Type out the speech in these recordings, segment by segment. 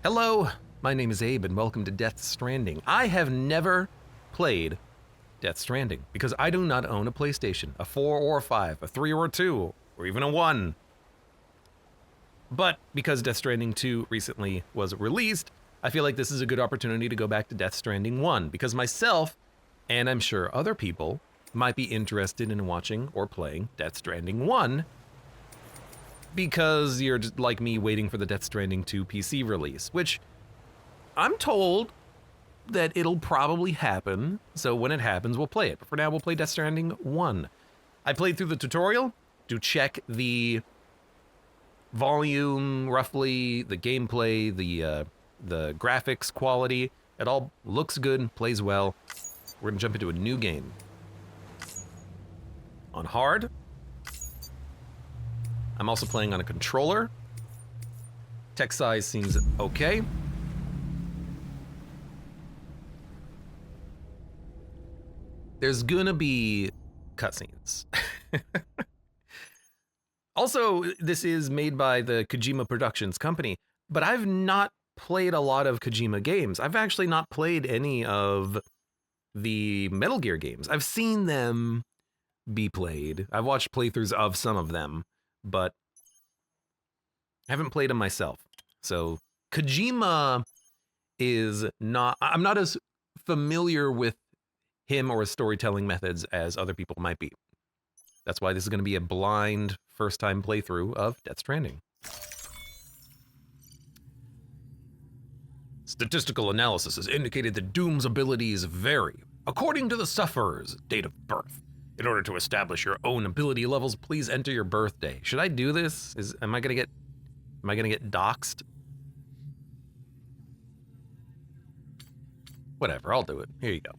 Hello, my name is Abe and welcome to Death Stranding. I have never played Death Stranding because I do not own a PlayStation, a 4 or a 5, a 3 or a 2, or even a 1. But because Death Stranding 2 recently was released, I feel like this is a good opportunity to go back to Death Stranding 1 because myself, and I'm sure other people, might be interested in watching or playing Death Stranding 1 because you're just like me waiting for the Death Stranding 2 PC release, which I'm told that it'll probably happen, so when it happens, we'll play it. But for now, we'll play Death Stranding 1. I played through the tutorial to check the volume, roughly, the gameplay, the graphics quality. It all looks good, plays well. We're gonna jump into a new game. On hard. I'm also playing on a controller. Text size seems okay. There's gonna be cutscenes. Also, this is made by the Kojima Productions company, but I've not played a lot of Kojima games. I've actually not played any of the Metal Gear games. I've seen them be played. I've watched playthroughs of some of them, but I haven't played them myself. So Kojima is not, I'm not as familiar with him or his storytelling methods as other people might be. That's why this is going to be a blind first-time playthrough of Death Stranding. Statistical analysis has indicated that Doom's abilities vary according to the sufferer's date of birth. In order to establish your own ability levels, please enter your birthday. Should I do this? Am I gonna get doxxed? Whatever, I'll do it. Here you go.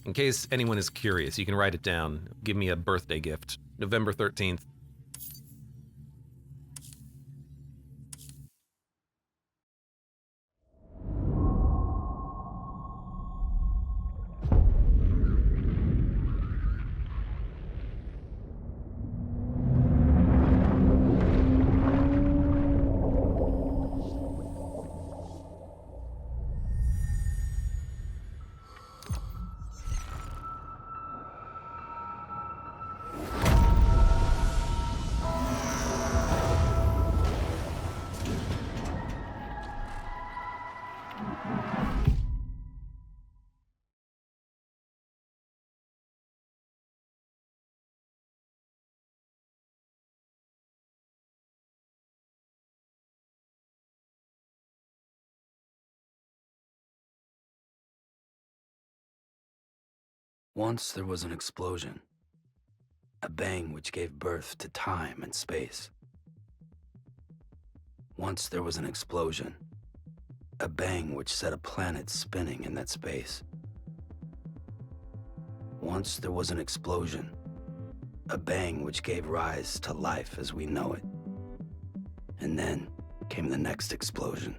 In case anyone is curious, you can write it down. Give me a birthday gift. November 13th. Once there was an explosion, a bang which gave birth to time and space. Once there was an explosion, a bang which set a planet spinning in that space. Once there was an explosion, a bang which gave rise to life as we know it. And then came the next explosion.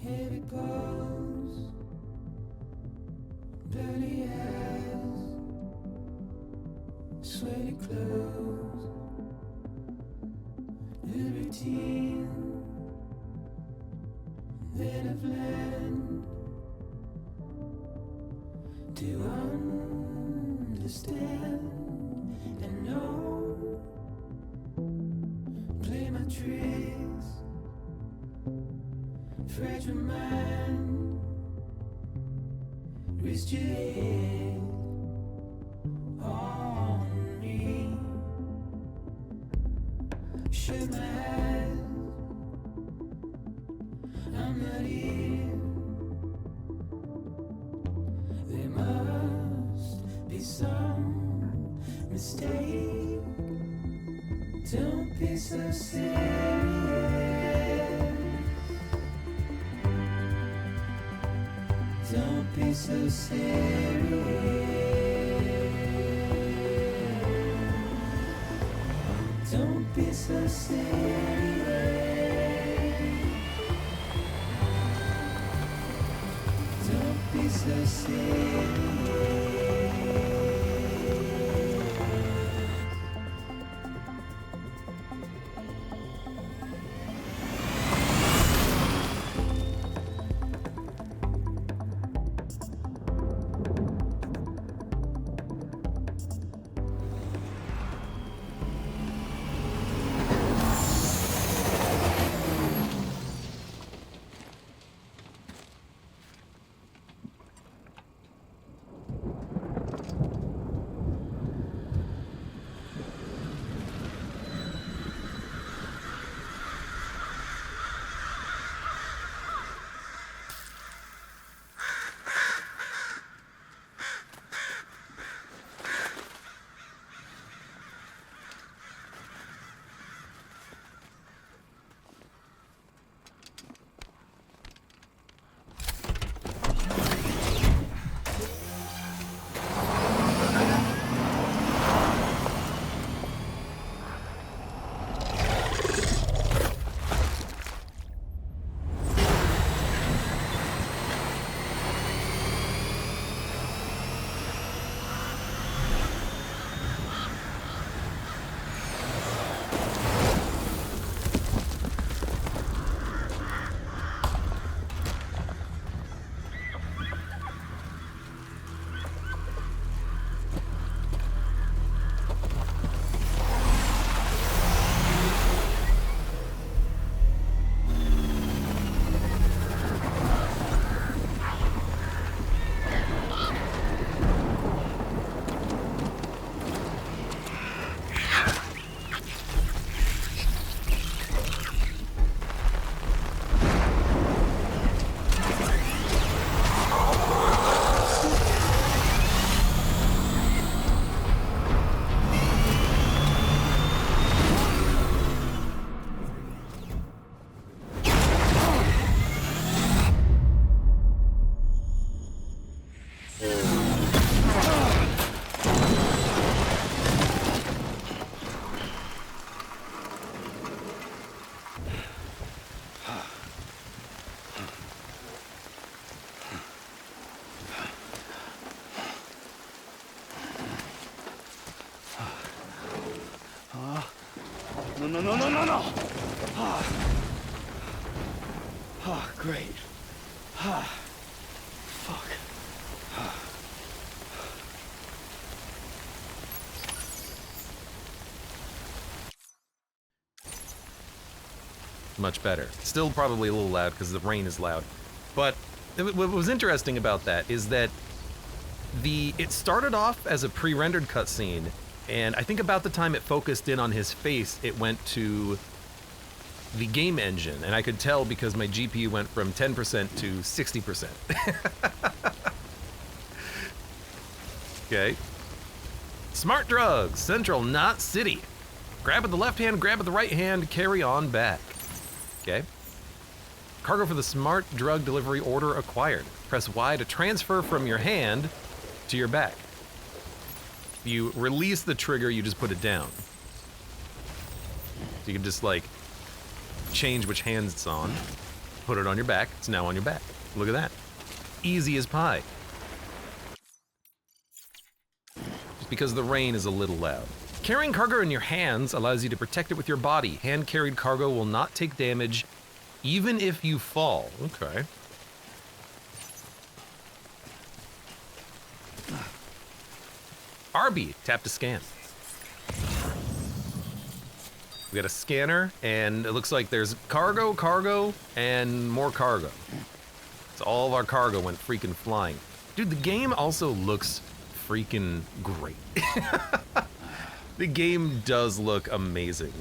Here it goes, dirty eyes, sweaty clothes, the routine that I've learned to understand and know, play my tricks. Fragile mind, rest your head on me. Shut my eyes, I'm not here. There must be some mistake. Don't be so serious. Don't be so serious. Don't be so serious. Don't be so serious. No. Great. Fuck. Much better. Still probably a little loud because the rain is loud. But what was interesting about that is that it started off as a pre-rendered cutscene, and I think about the time it focused in on his face, it went to the game engine, and I could tell because my GPU went from 10% to 60%. Okay. Smart drugs, Central Knot City. Grab with the left hand, grab with the right hand, carry on back. Okay. Cargo for the smart drug delivery order acquired. Press Y to transfer from your hand to your back. If you release the trigger, you just put it down. So you can just like change which hand it's on, put it on your back, it's now on your back. Look at that. Easy as pie. Just because the rain is a little loud. Carrying cargo in your hands allows you to protect it with your body. Hand-carried cargo will not take damage even if you fall. Okay. RB, tap to scan. We got a scanner, and it looks like there's cargo, and more cargo. So all of our cargo went freaking flying. Dude, the game also looks freaking great. The game does look amazing.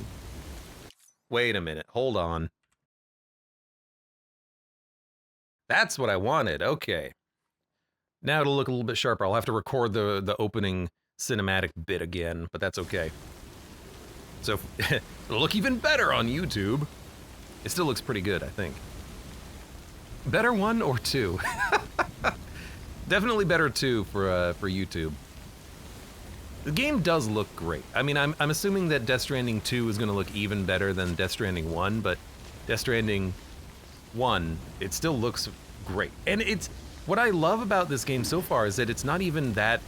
Wait a minute, hold on. That's what I wanted, okay. Now it'll look a little bit sharper. I'll have to record the opening cinematic bit again, but that's okay. So it'll look even better on YouTube. It still looks pretty good, I think. Better 1 or 2? Definitely better 2 for YouTube. The game does look great. I mean, I'm assuming that Death Stranding 2 is going to look even better than Death Stranding 1, but Death Stranding 1, it still looks great. And it's what I love about this game so far is that it's not even that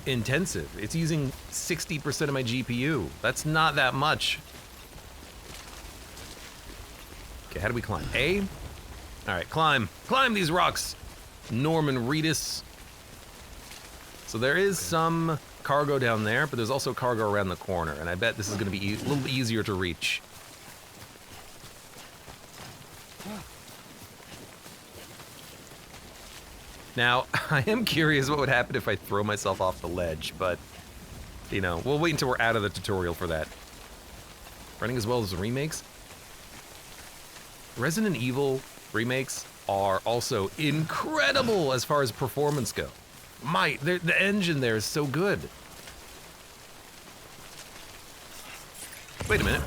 intensive. It's using 60% of my GPU. That's not that much. Okay, how do we climb? A? All right, climb. Climb these rocks, Norman Reedus. So there is some cargo down there, but there's also cargo around the corner, and I bet this is going to be a little easier to reach. Now, I am curious what would happen if I throw myself off the ledge, but, you know, we'll wait until we're out of the tutorial for that. Running as well as the remakes? Resident Evil remakes are also incredible as far as performance go. The engine there is so good. Wait a minute.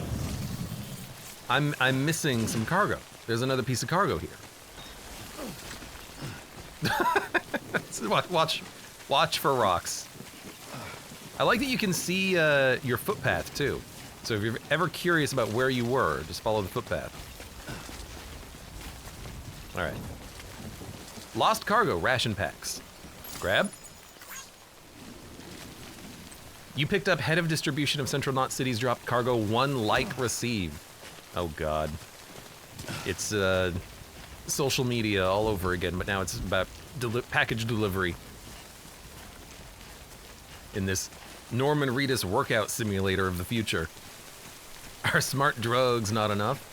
I'm missing some cargo. There's another piece of cargo here. Watch for rocks. I like that you can see your footpath too. So if you're ever curious about where you were, just follow the footpath. All right. Lost cargo ration packs. Grab. You picked up head of distribution of Central Knot City's dropped cargo 1 like received. Oh God. It's social media all over again, but now it's about package delivery. In this Norman Reedus workout simulator of the future. Are smart drugs not enough?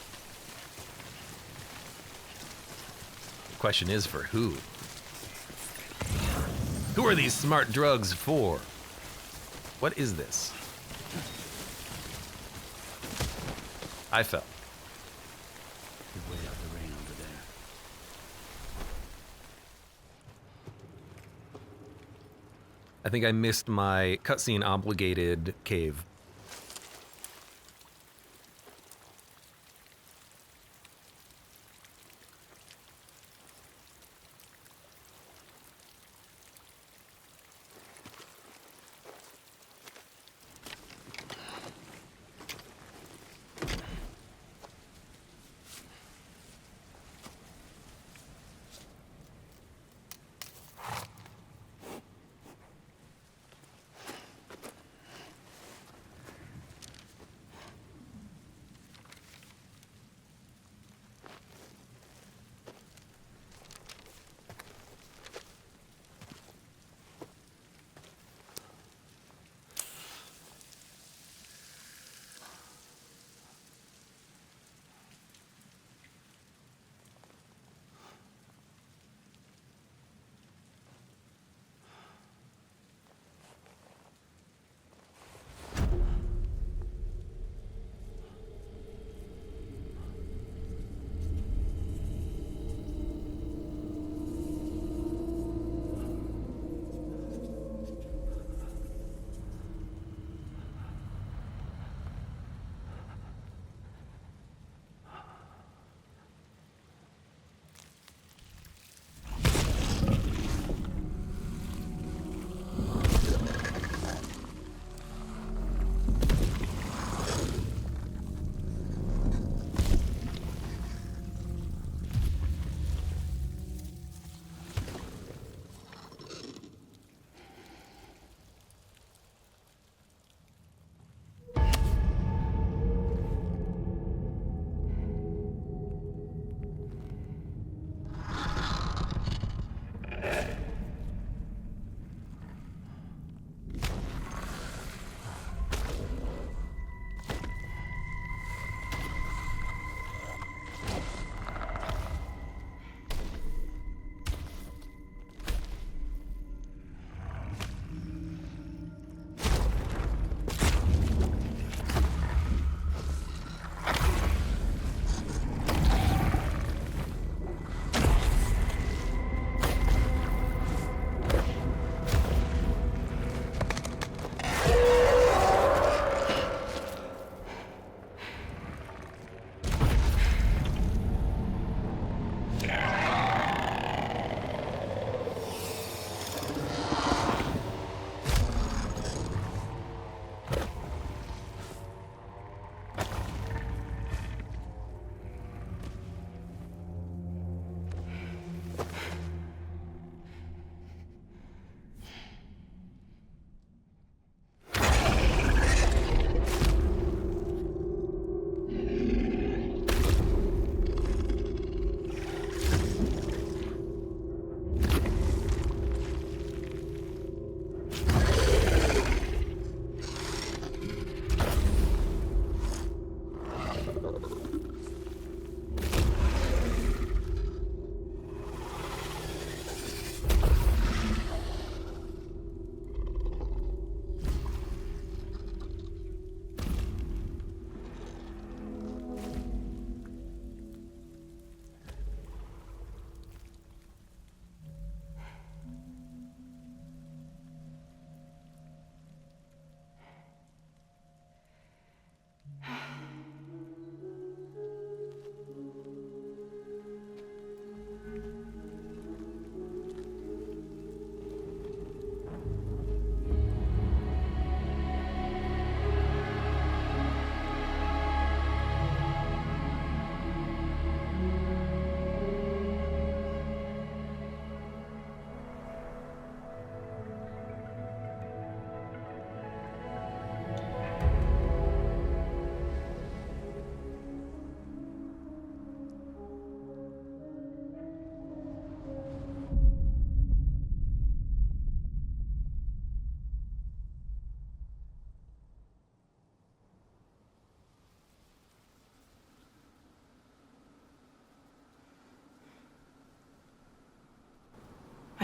The question is for who? Who are these smart drugs for? What is this? I fell. Way out the rain over there. I think I missed my cutscene obligated cave.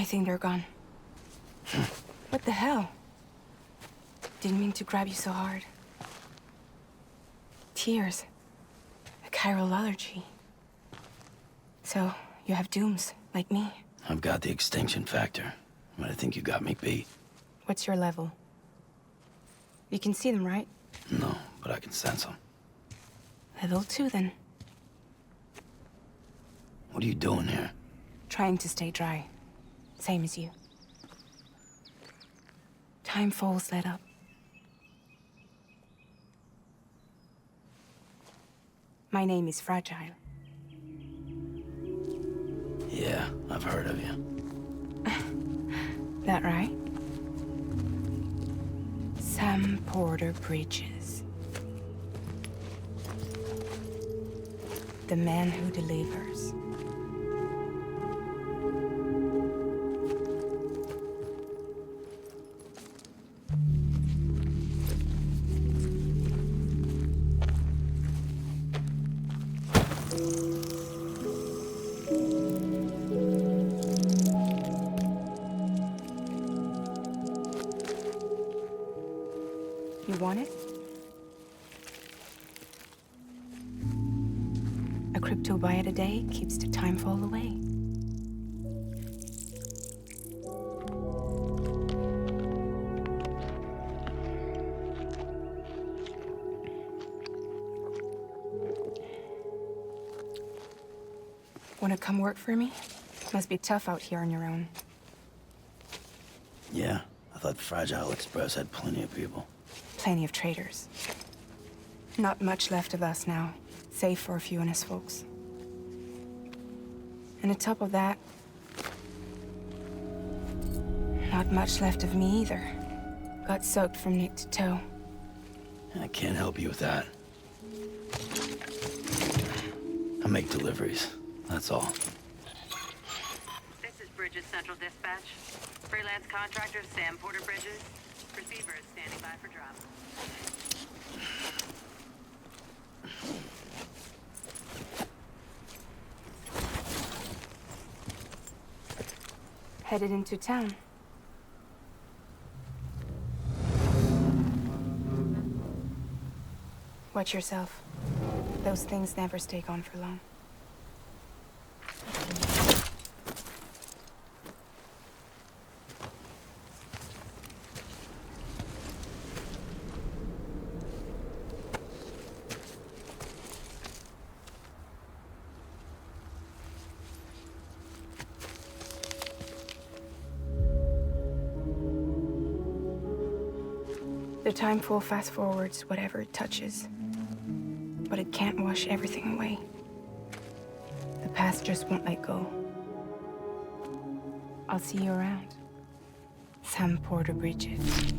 I think they're gone. What the hell? Didn't mean to grab you so hard. Tears. A chiral allergy. So, you have dooms, like me. I've got the extinction factor, but I think you got me beat. What's your level? You can see them, right? No, but I can sense them. Level 2, then. What are you doing here? Trying to stay dry. Same as you. Time falls let up. My name is Fragile. Yeah, I've heard of you. That right? Sam Porter Bridges. The man who delivers. You want it? A crypto byte a day keeps the time fall away. Wanna come work for me? Must be tough out here on your own. Yeah, I thought Fragile Express had plenty of people. Plenty of traitors. Not much left of us now, save for a few honest folks. And on top of that, not much left of me either. Got soaked from neck to toe. I can't help you with that. I make deliveries, that's all. This is Bridges Central Dispatch. Freelance contractor Sam Porter Bridges. Receiver is standing by for drop. Headed into town. Watch yourself. Those things never stay gone for long. The time fall fast forwards whatever it touches. But it can't wash everything away. The past just won't let go. I'll see you around. Sam Porter Bridges.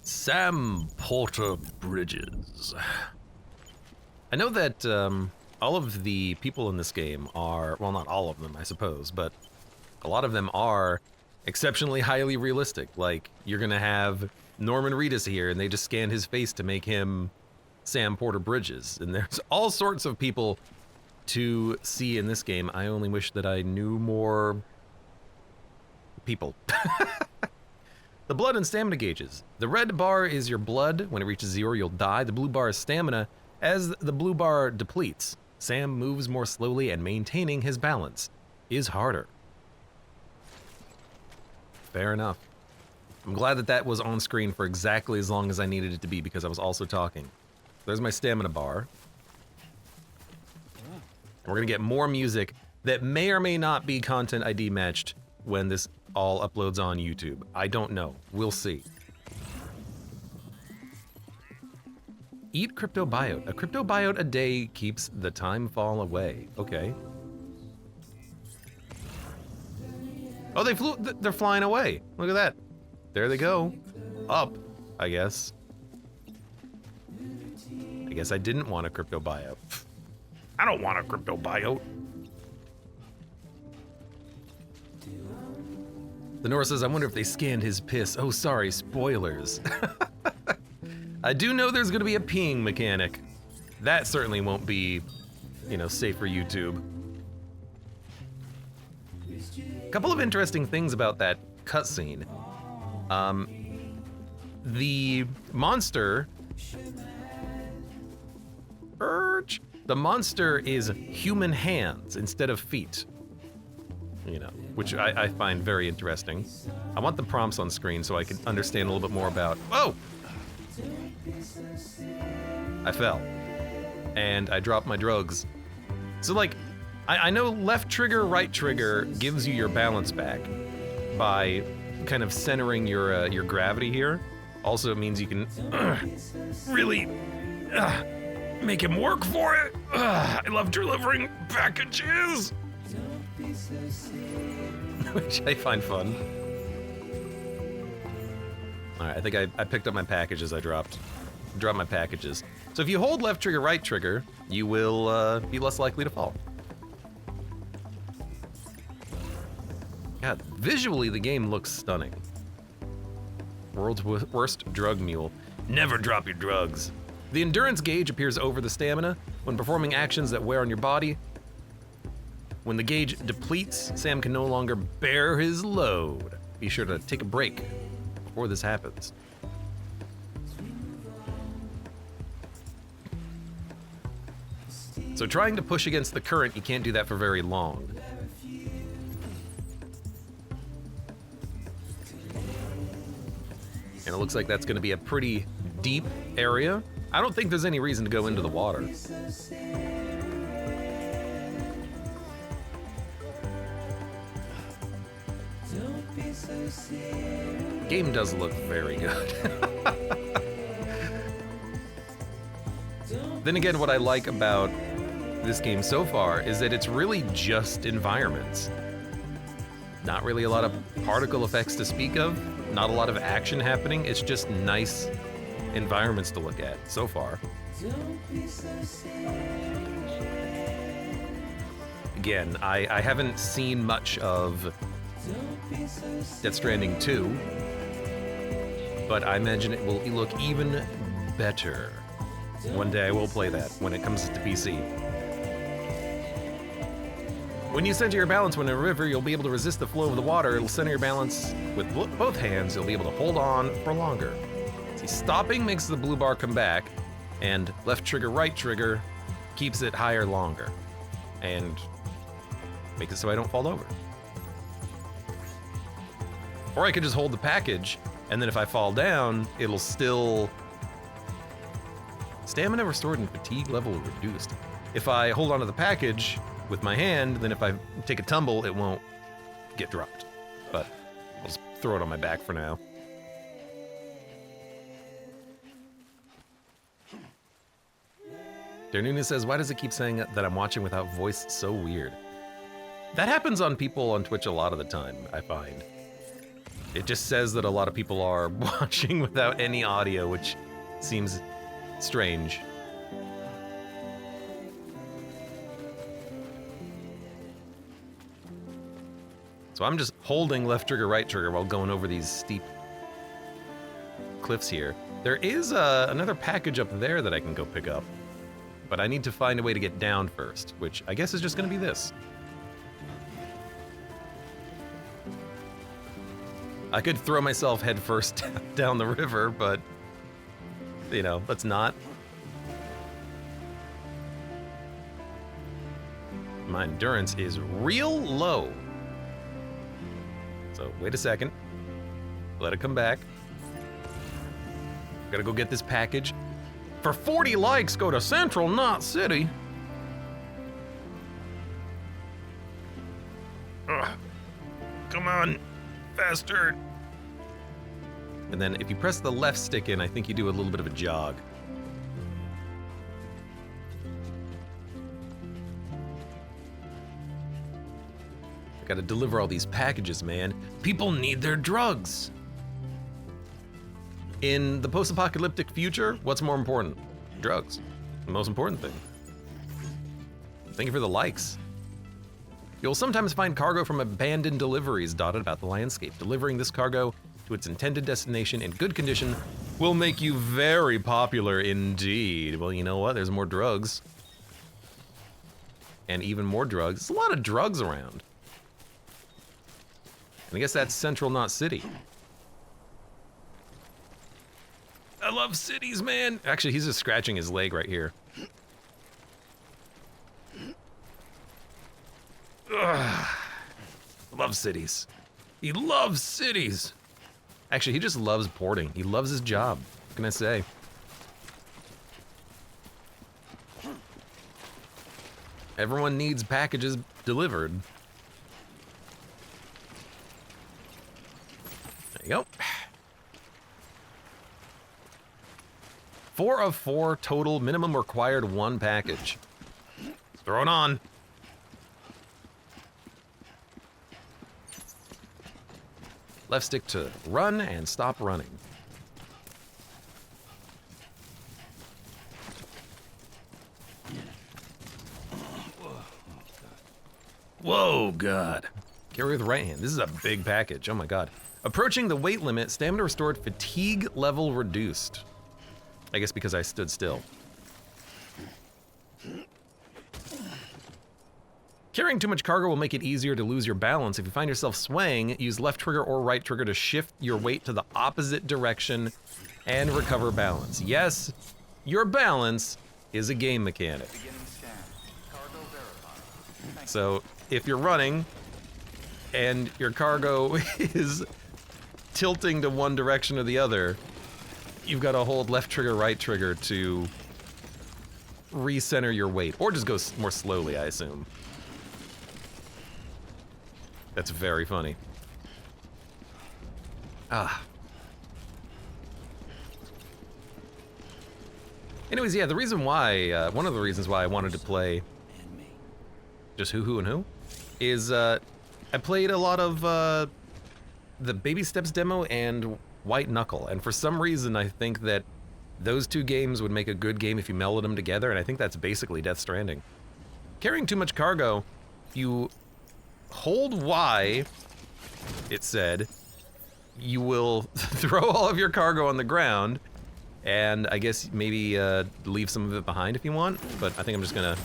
Sam Porter Bridges. I know that all of the people in this game are, well, not all of them, I suppose, but a lot of them are exceptionally highly realistic. Like, you're gonna have Norman Reedus here, and they just scanned his face to make him Sam Porter Bridges. And there's all sorts of people to see in this game. I only wish that I knew more people. The blood and stamina gauges. The red bar is your blood. When it reaches 0, you'll die. The blue bar is stamina. As the blue bar depletes, Sam moves more slowly, and maintaining his balance is harder. Fair enough. I'm glad that that was on screen for exactly as long as I needed it to be, because I was also talking. There's my stamina bar. And we're gonna get more music that may or may not be content ID matched when this all uploads on YouTube. I don't know. We'll see. Eat cryptobiote. A cryptobiote a day keeps the time fall away. Okay. Oh, they flew. They're flying away. Look at that. There they go. Up, I guess. I guess I didn't want a crypto buyout. I don't want a crypto buyout. Lenora says, I wonder if they scanned his piss. Oh, sorry, spoilers. I do know there's gonna be a peeing mechanic. That certainly won't be, you know, safe for YouTube. A couple of interesting things about that cutscene. The monster... The monster is human hands instead of feet. You know, which I find very interesting. I want the prompts on screen so I can understand a little bit more about... Whoa! I fell. And I dropped my drugs. So like, I know left trigger, right trigger gives you your balance back by kind of centering your gravity here. Also, it means you can really make him work for it. I love delivering packages. Which I find fun. Alright, I think I picked up my packages I dropped. Dropped my packages. So if you hold left trigger, right trigger, you will be less likely to fall. God, visually the game looks stunning. World's worst drug mule. Never drop your drugs. The endurance gauge appears over the stamina when performing actions that wear on your body. When the gauge depletes, Sam can no longer bear his load. Be sure to take a break before this happens. So trying to push against the current, you can't do that for very long. And it looks like that's going to be a pretty deep area. I don't think there's any reason to go into the water. Game does look very good. Then again, what I like about this game so far is that it's really just environments. Not really a lot of particle effects to speak of, not a lot of action happening, it's just nice environments to look at so far. Again, I haven't seen much of Death Stranding 2, but I imagine it will look even better. One day I will play that when it comes to PC. When you center your balance when in a river, you'll be able to resist the flow of the water. It'll center your balance with both hands. You'll be able to hold on for longer. See, stopping makes the blue bar come back, and left trigger, right trigger keeps it higher longer, and makes it so I don't fall over. Or I could just hold the package, and then if I fall down, it'll still... Stamina restored and fatigue level reduced. If I hold onto the package with my hand, then if I take a tumble, it won't get dropped. But I'll just throw it on my back for now. Darnuna says, why does it keep saying that I'm watching without voice? So weird. That happens on people on Twitch a lot of the time, I find. It just says that a lot of people are watching without any audio, which seems strange. So I'm just holding left trigger, right trigger while going over these steep cliffs here. There is another package up there that I can go pick up, but I need to find a way to get down first, which I guess is just gonna be this. I could throw myself head first down the river, but you know, let's not. My endurance is real low. So wait a second. Let it come back. Gotta go get this package. For 40 likes, go to Central, not City. Ugh. Come on, faster. And then if you press the left stick in, I think you do a little bit of a jog. I gotta deliver all these packages, man. People need their drugs. In the post-apocalyptic future, what's more important? Drugs. The most important thing. Thank you for the likes. You'll sometimes find cargo from abandoned deliveries dotted about the landscape. Delivering this cargo to its intended destination in good condition will make you very popular indeed. Well, you know what? There's more drugs. And even more drugs. There's a lot of drugs around. And I guess that's Central, not City. I love cities, man. Actually, he's just scratching his leg right here. Ugh. Love cities. He loves cities. Actually, he just loves porting. He loves his job. What can I say? Everyone needs packages delivered. There you go. 4 of 4 total, minimum required 1 package. Throw it on. Left stick to run and stop running. Whoa, God. Carry with right hand. This is a big package. Oh my God. Approaching the weight limit, stamina restored, fatigue level reduced. I guess because I stood still. Carrying too much cargo will make it easier to lose your balance. If you find yourself swaying, use left trigger or right trigger to shift your weight to the opposite direction and recover balance. Yes, your balance is a game mechanic. So if you're running and your cargo is tilting to one direction or the other, you've got to hold left trigger, right trigger to recenter your weight, or just go more slowly, I assume. That's very funny. Ah. Anyways, yeah, the reason why, one of the reasons why I wanted to play just Who and Who is I played a lot of the Baby Steps demo and White Knuckle, and for some reason I think that those two games would make a good game if you melded them together, and I think that's basically Death Stranding. Carrying too much cargo, you hold Y, it said, you will throw all of your cargo on the ground, and I guess maybe leave some of it behind if you want, but I think I'm just gonna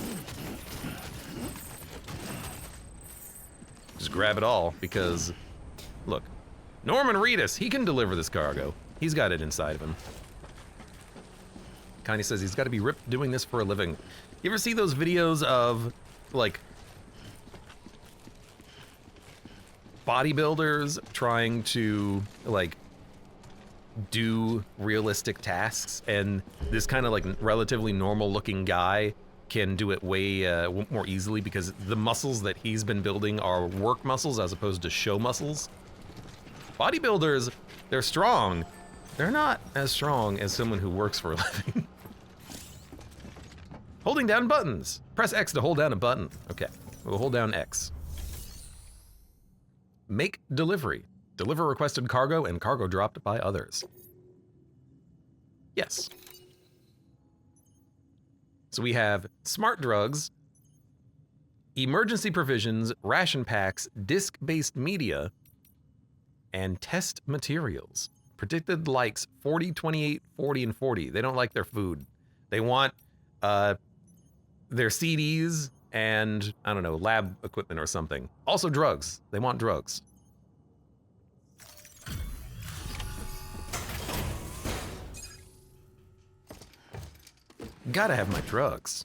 grab it all, because, look, Norman Reedus, he can deliver this cargo. He's got it inside of him. Kanye says he's got to be ripped doing this for a living. You ever see those videos of, like, bodybuilders trying to, like, do realistic tasks, and this kind of, like, relatively normal-looking guy can do it way more easily because the muscles that he's been building are work muscles as opposed to show muscles? Bodybuilders, they're strong. They're not as strong as someone who works for a living. Holding down buttons. Press X to hold down a button. Okay, we'll hold down X. Make delivery. Deliver requested cargo and cargo dropped by others. Yes. So we have smart drugs, emergency provisions, ration packs, disc-based media, and test materials. Predicted likes 40, 28, 40, and 40. They don't like their food. They want their CDs and, I don't know, lab equipment or something. Also drugs. They want drugs. Gotta have my drugs.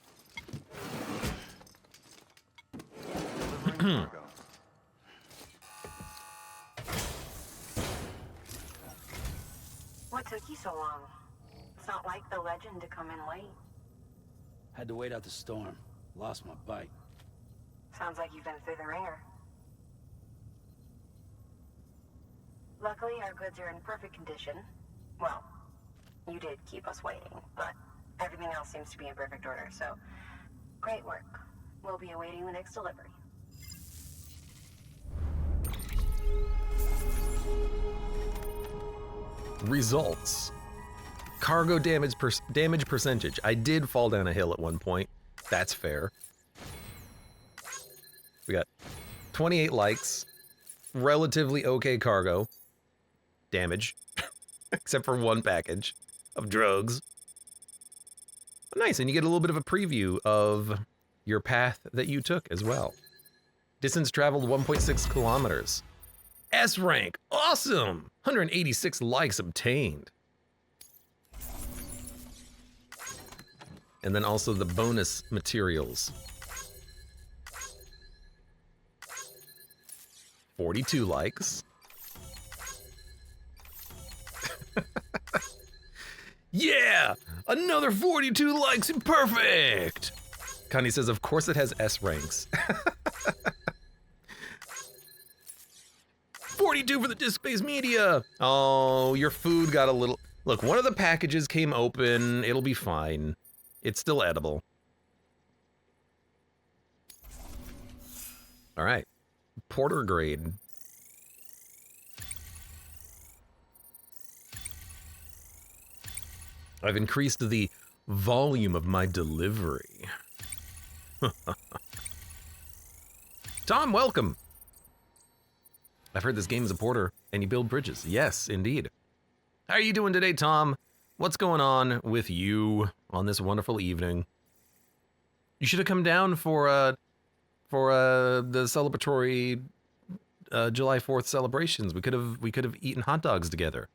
What took you so long? It's not like the legend to come in late. Had to wait out the storm. Lost my bike. Sounds like you've been through the ringer. Luckily, our goods are in perfect condition. Well, you did keep us waiting, but everything else seems to be in perfect order, so great work. We'll be awaiting the next delivery. Results. Cargo damage percentage. I did fall down a hill at one point. That's fair. We got 28 likes. Relatively okay cargo. Damage. Except for one package of drugs. Nice, and you get a little bit of a preview of your path that you took as well. Distance traveled 1.6 kilometers. S rank, awesome! 186 likes obtained. And then also the bonus materials. 42 likes. Yeah! Another 42 likes and perfect! Connie says, of course it has S ranks. 42 for the disc-based media! Oh, your food got a little... Look, one of the packages came open. It'll be fine. It's still edible. All right. Porter grade. I've increased the volume of my delivery. Tom, welcome. I've heard this game is a porter and you build bridges. Yes, indeed. How are you doing today, Tom? What's going on with you on this wonderful evening? You should have come down for the celebratory July 4th celebrations. We could have eaten hot dogs together.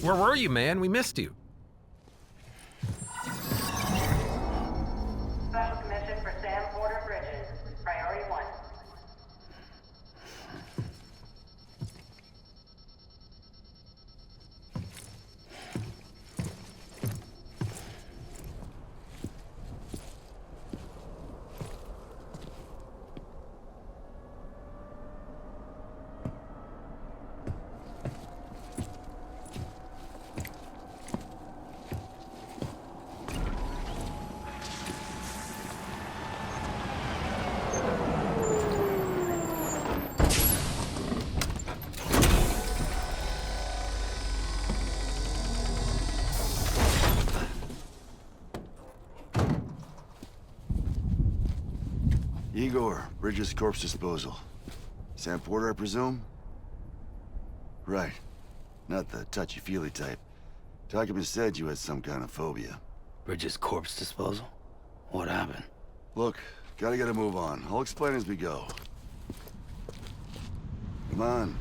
Where were you, man? We missed you. Special commission for Sam Porter Bridges. Priority 1. Igor, Bridges corpse disposal. Sam Porter, I presume? Right. Not the touchy-feely type. Document said you had some kind of phobia. Bridges corpse disposal? What happened? Look, gotta get a move on. I'll explain as we go. Come on.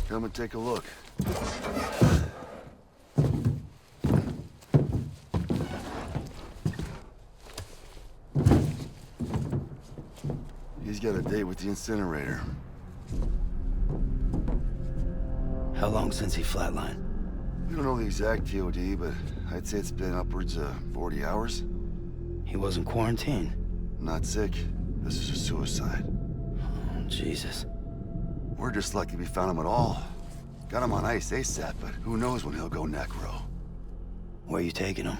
Come and take a look. He's got a date with the incinerator. How long since he flatlined? We don't know the exact TOD, but I'd say it's been upwards of 40 hours. He wasn't quarantined. Not sick. This is a suicide. Oh, Jesus. We're just lucky we found him at all. Got him on ice ASAP, but who knows when he'll go necro. Where you taking him?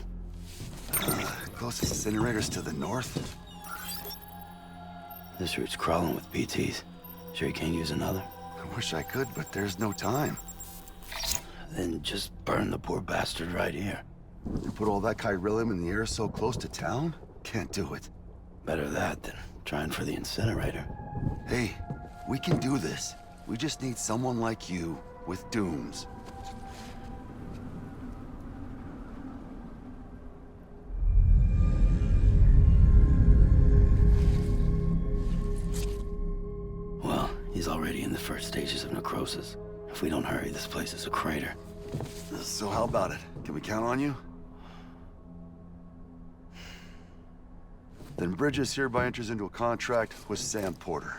Closest incinerator's to the north. This route's crawling with BTs. Sure you can't use another? I wish I could, but there's no time. Then just burn the poor bastard right here. You put all that chiralium in the air so close to town? Can't do it. Better that than trying for the incinerator. Hey, we can do this. We just need someone like you with dooms. Well, he's already in the first stages of necrosis. If we don't hurry, this place is a crater. So how about it? Can we count on you? Then Bridges hereby enters into a contract with Sam Porter.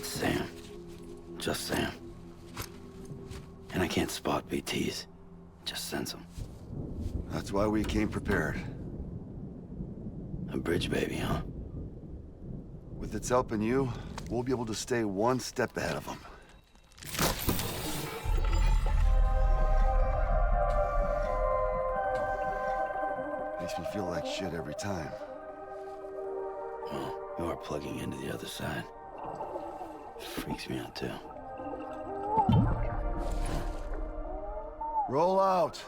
Sam. Just Sam. And I can't spot BTs. Just sense them. That's why we came prepared. A bridge baby, huh? With its help and you, we'll be able to stay one step ahead of them. Makes me feel like shit every time. Well, you are plugging into the other side. Freaks me out too. Roll out!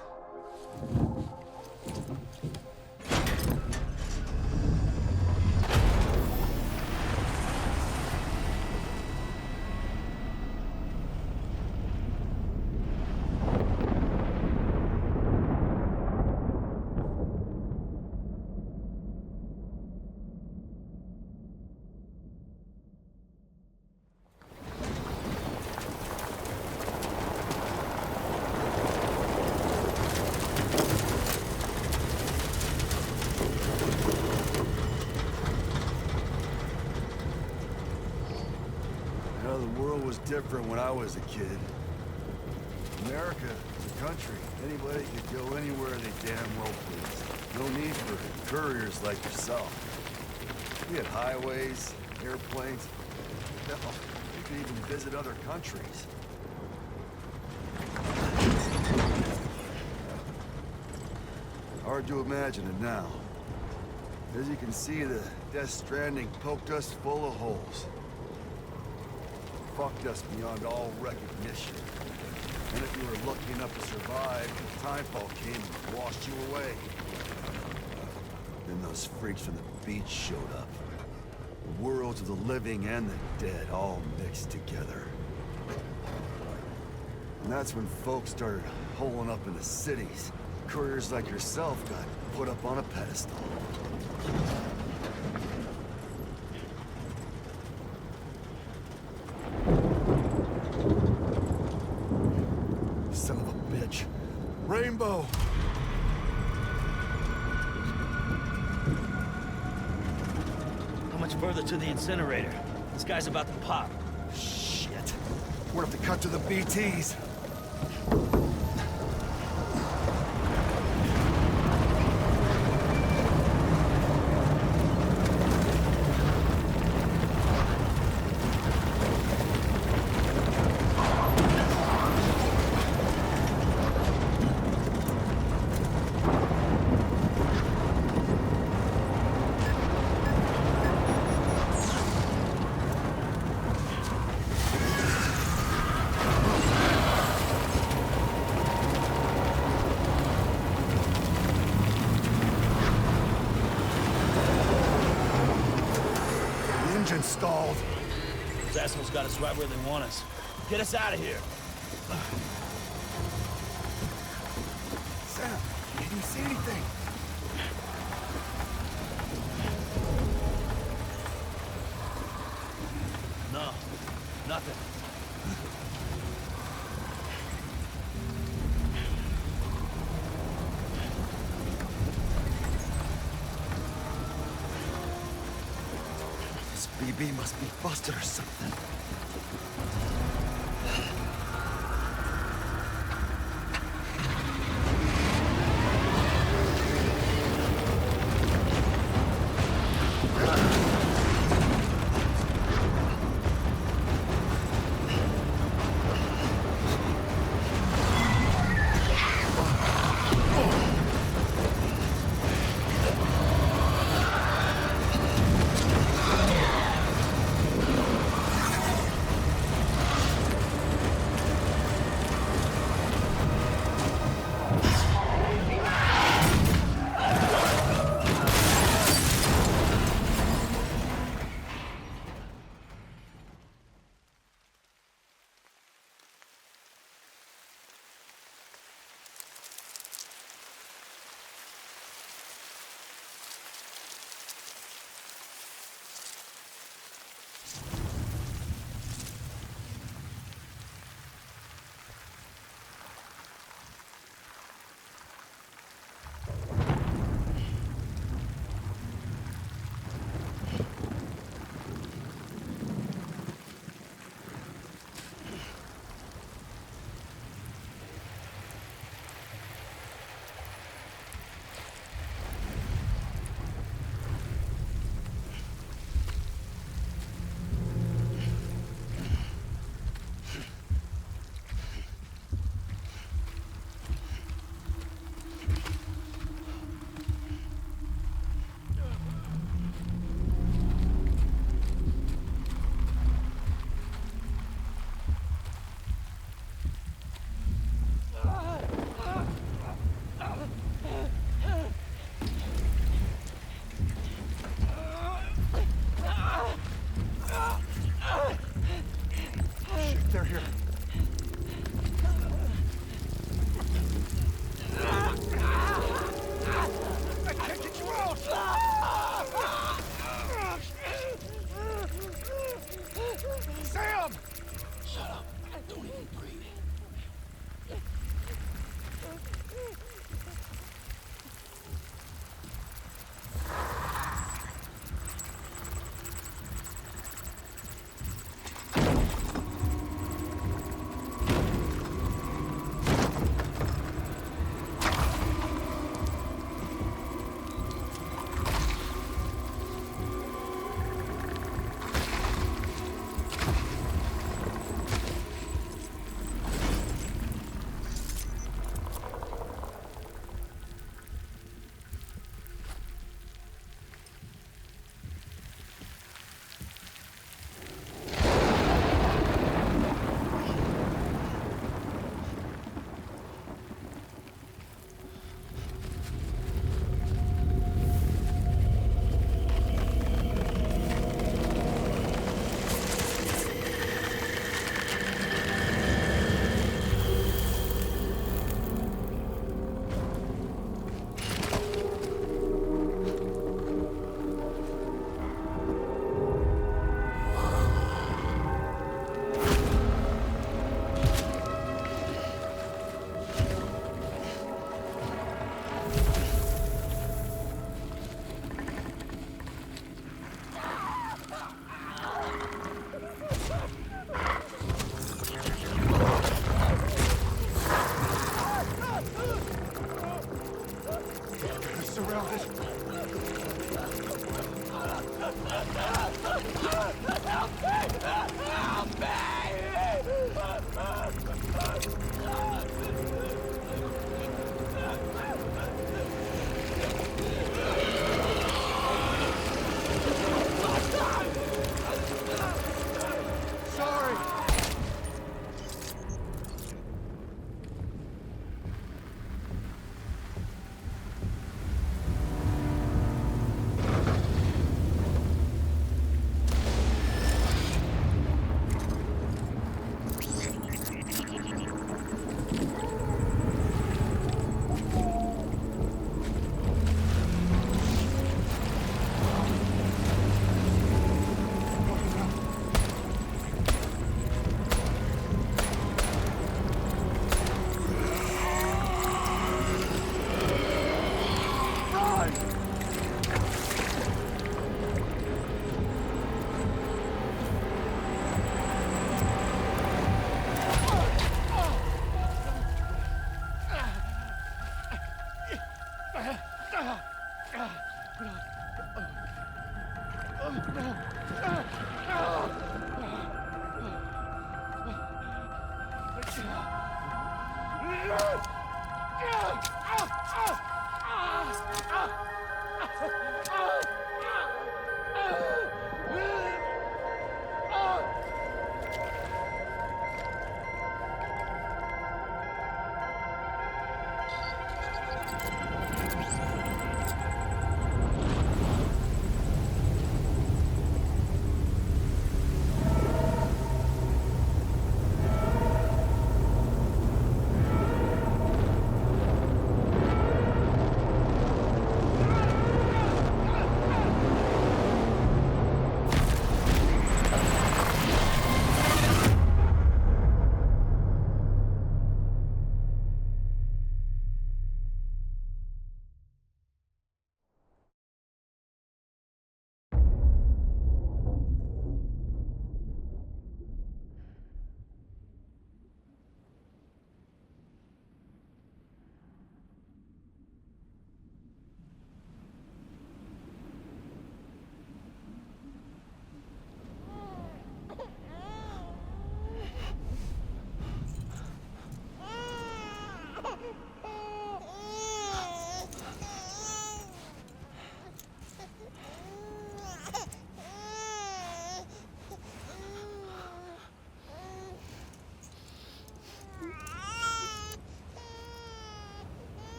The world was different when I was a kid. America was a country. Anybody could go anywhere they damn well pleased. No need for couriers like yourself. We had highways, airplanes. Hell, we could even visit other countries. Hard to imagine it now. As you can see, the Death Stranding poked us full of holes. Fucked us beyond all recognition. And if you were lucky enough to survive, the timefall came and washed you away. Then those freaks from the beach showed up. The worlds of the living and the dead all mixed together. And that's when folks started holing up in the cities. Couriers like yourself got put up on a pedestal. Son of a bitch. Rainbow! How much further to the incinerator? This guy's about to pop. Shit. We're gonna have to cut to the BTs. Engine stalled. Those assholes got us right where they want us. Get us out of here. Sam, can you see anything? No, nothing. This BB must be busted or something.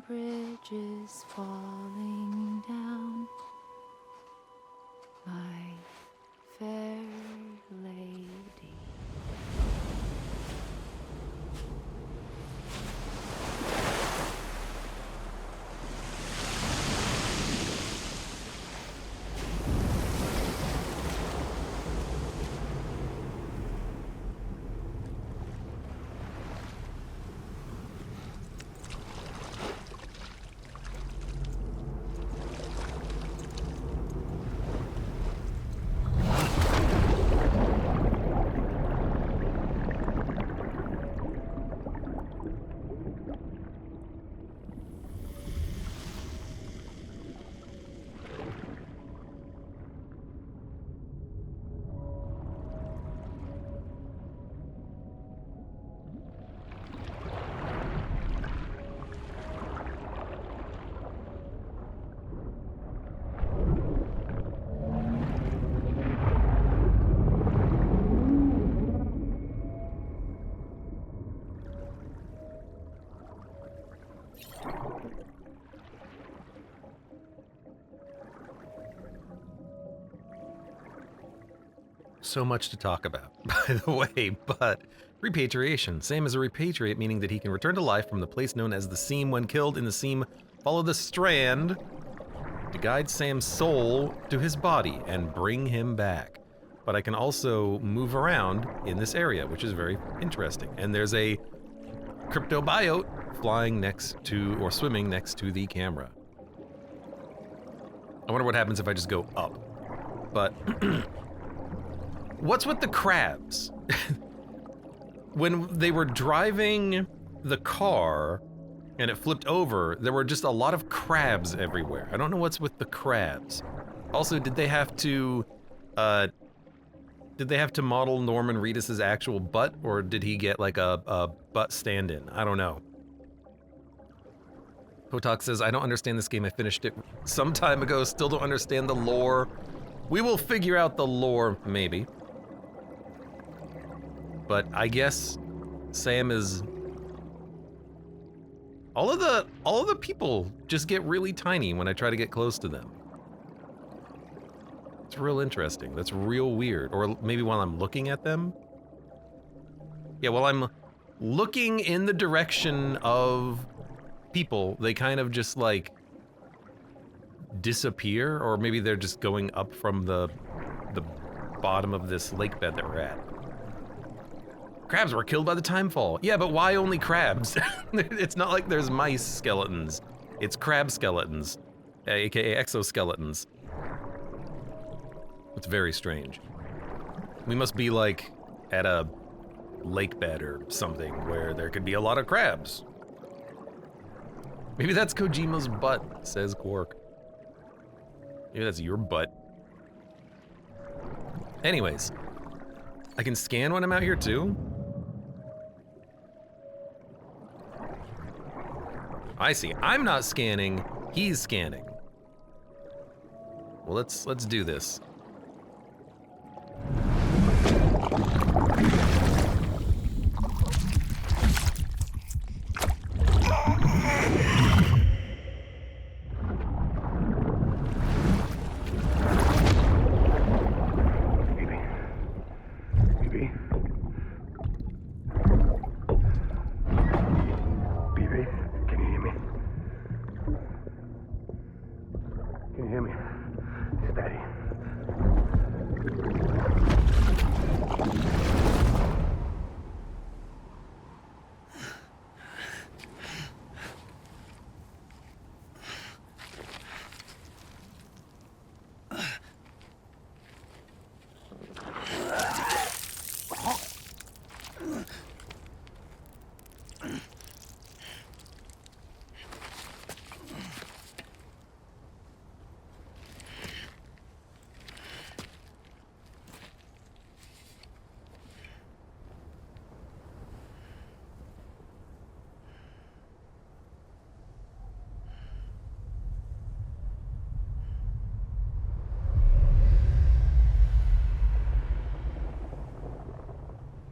bridges falling down, my fair lady. So much to talk about, by the way, but repatriation. Sam is a repatriate, meaning that he can return to life from the place known as the Seam. When killed in the Seam, follow the Strand to guide Sam's soul to his body and bring him back. But I can also move around in this area, which is very interesting. And there's a cryptobiote flying next to, or swimming next to the camera. I wonder what happens if I just go up. But what's with the crabs? When they were driving the car and it flipped over, there were just a lot of crabs everywhere. I don't know what's with the crabs. Also, did they have to model Norman Reedus's actual butt, or did he get like a butt stand-in? I don't know. Potok says, I don't understand this game. I finished it some time ago. Still don't understand the lore. We will figure out the lore, maybe. But I guess Sam is... All of the people just get really tiny when I try to get close to them. It's real interesting. That's real weird. Or maybe while I'm looking at them. Yeah, while I'm looking in the direction of people, they kind of just like disappear, or maybe they're just going up from the bottom of this lake bed that we're at. Crabs were killed by the timefall. Yeah, but why only crabs? It's not like there's mice skeletons. It's crab skeletons, aka exoskeletons. It's very strange. We must be like at a lake bed or something where there could be a lot of crabs. Maybe that's Kojima's butt, says Quark. Maybe that's your butt. Anyways, I can scan when I'm out here too. I see. I'm not scanning, he's scanning. Well, let's do this.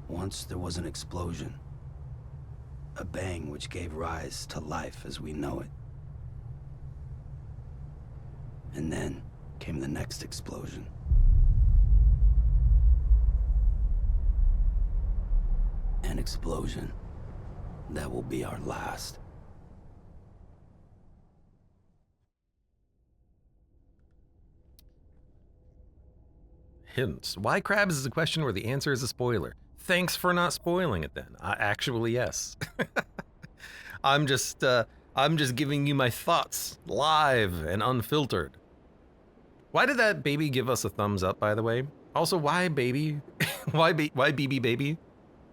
Once there was an explosion. A bang which gave rise to life as we know it. And then came the next explosion. An explosion that will be our last. Hints. Why crabs is a question where the answer is a spoiler. Thanks for not spoiling it then. Actually, yes. I'm just giving you my thoughts live and unfiltered. Why did that baby give us a thumbs up, by the way? Also, why baby? why BB baby?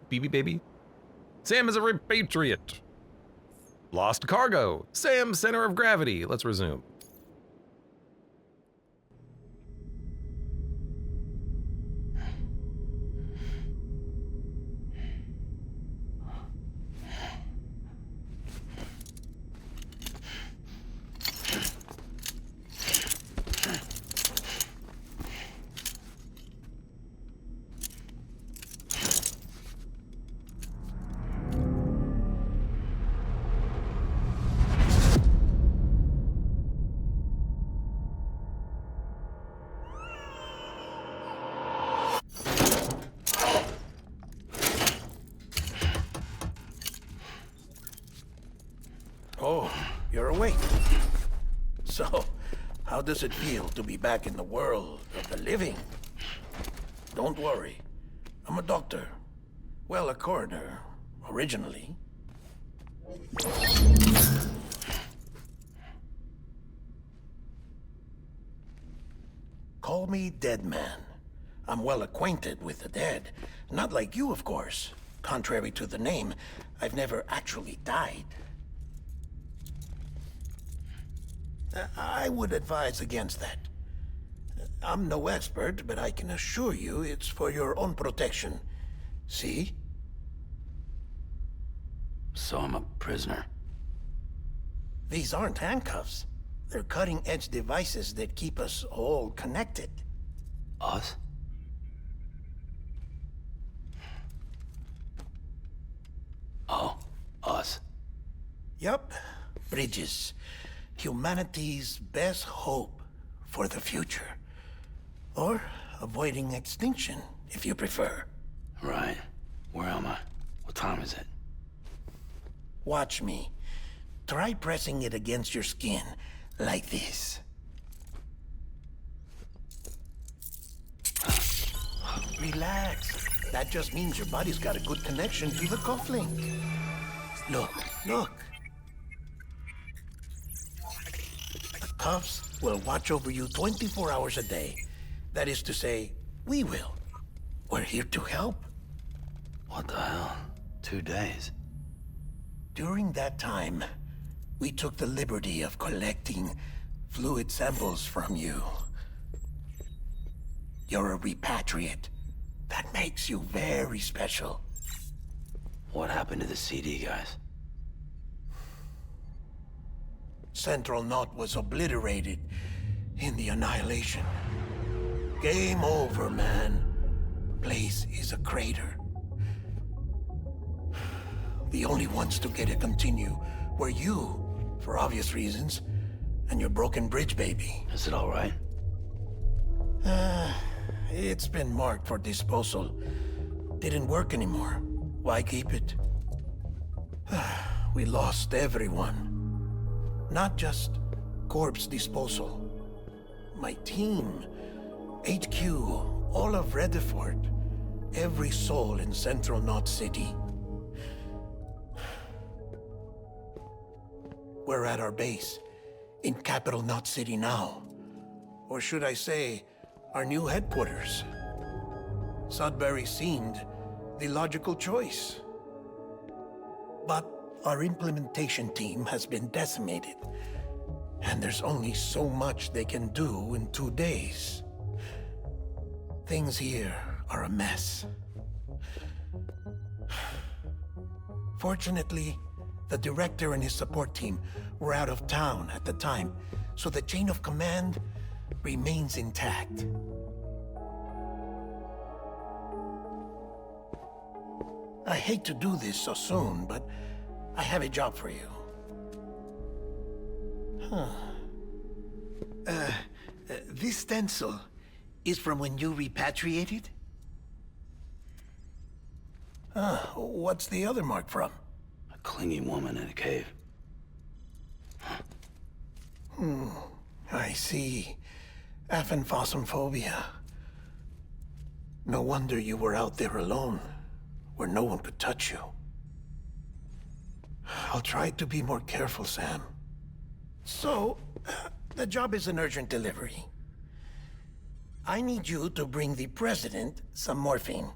BB baby? Sam is a repatriate. Lost cargo. Sam, center of gravity. Let's resume. does it feel to be back in the world of the living? Don't worry. I'm a doctor. Well, a coroner, originally. Call me Dead Man. I'm well acquainted with the dead. Not like you, of course. Contrary to the name, I've never actually died. I would advise against that. I'm no expert, but I can assure you it's for your own protection. See? So I'm a prisoner. These aren't handcuffs. They're cutting-edge devices that keep us all connected. Us? Oh, us. Yup. Bridges. Humanity's best hope for the future. Or avoiding extinction, if you prefer. Right. Where am I? What time is it? Watch me. Try pressing it against your skin, like this. Relax. That just means your body's got a good connection to the cufflink. Look, look. The cuffs will watch over you 24 hours a day. That is to say, we will. We're here to help. What the hell? 2 days? During that time, we took the liberty of collecting fluid samples from you. You're a repatriate. That makes you very special. What happened to the CD guys? Central Knot was obliterated in the annihilation. Game over, man. Place is a crater. The only ones to get it continue were you, for obvious reasons, and your broken bridge baby. Is it all right? It's been marked for disposal. Didn't work anymore. Why keep it? We lost everyone. Not just corpse disposal. My team, HQ, all of Redford, every soul in Central Knot City. We're at our base, in Capital Knot City now. Or should I say, our new headquarters. Sudbury seemed the logical choice. But our implementation team has been decimated, and there's only so much they can do in 2 days. Things here are a mess. Fortunately, the director and his support team were out of town at the time, so the chain of command remains intact. I hate to do this so soon, but I have a job for you. This stencil is from when you repatriated? What's the other mark from? A clingy woman in a cave. I see. Aphenphosmphobia. No wonder you were out there alone, where no one could touch you. I'll try to be more careful, Sam. So, the job is an urgent delivery. I need you to bring the president some morphine.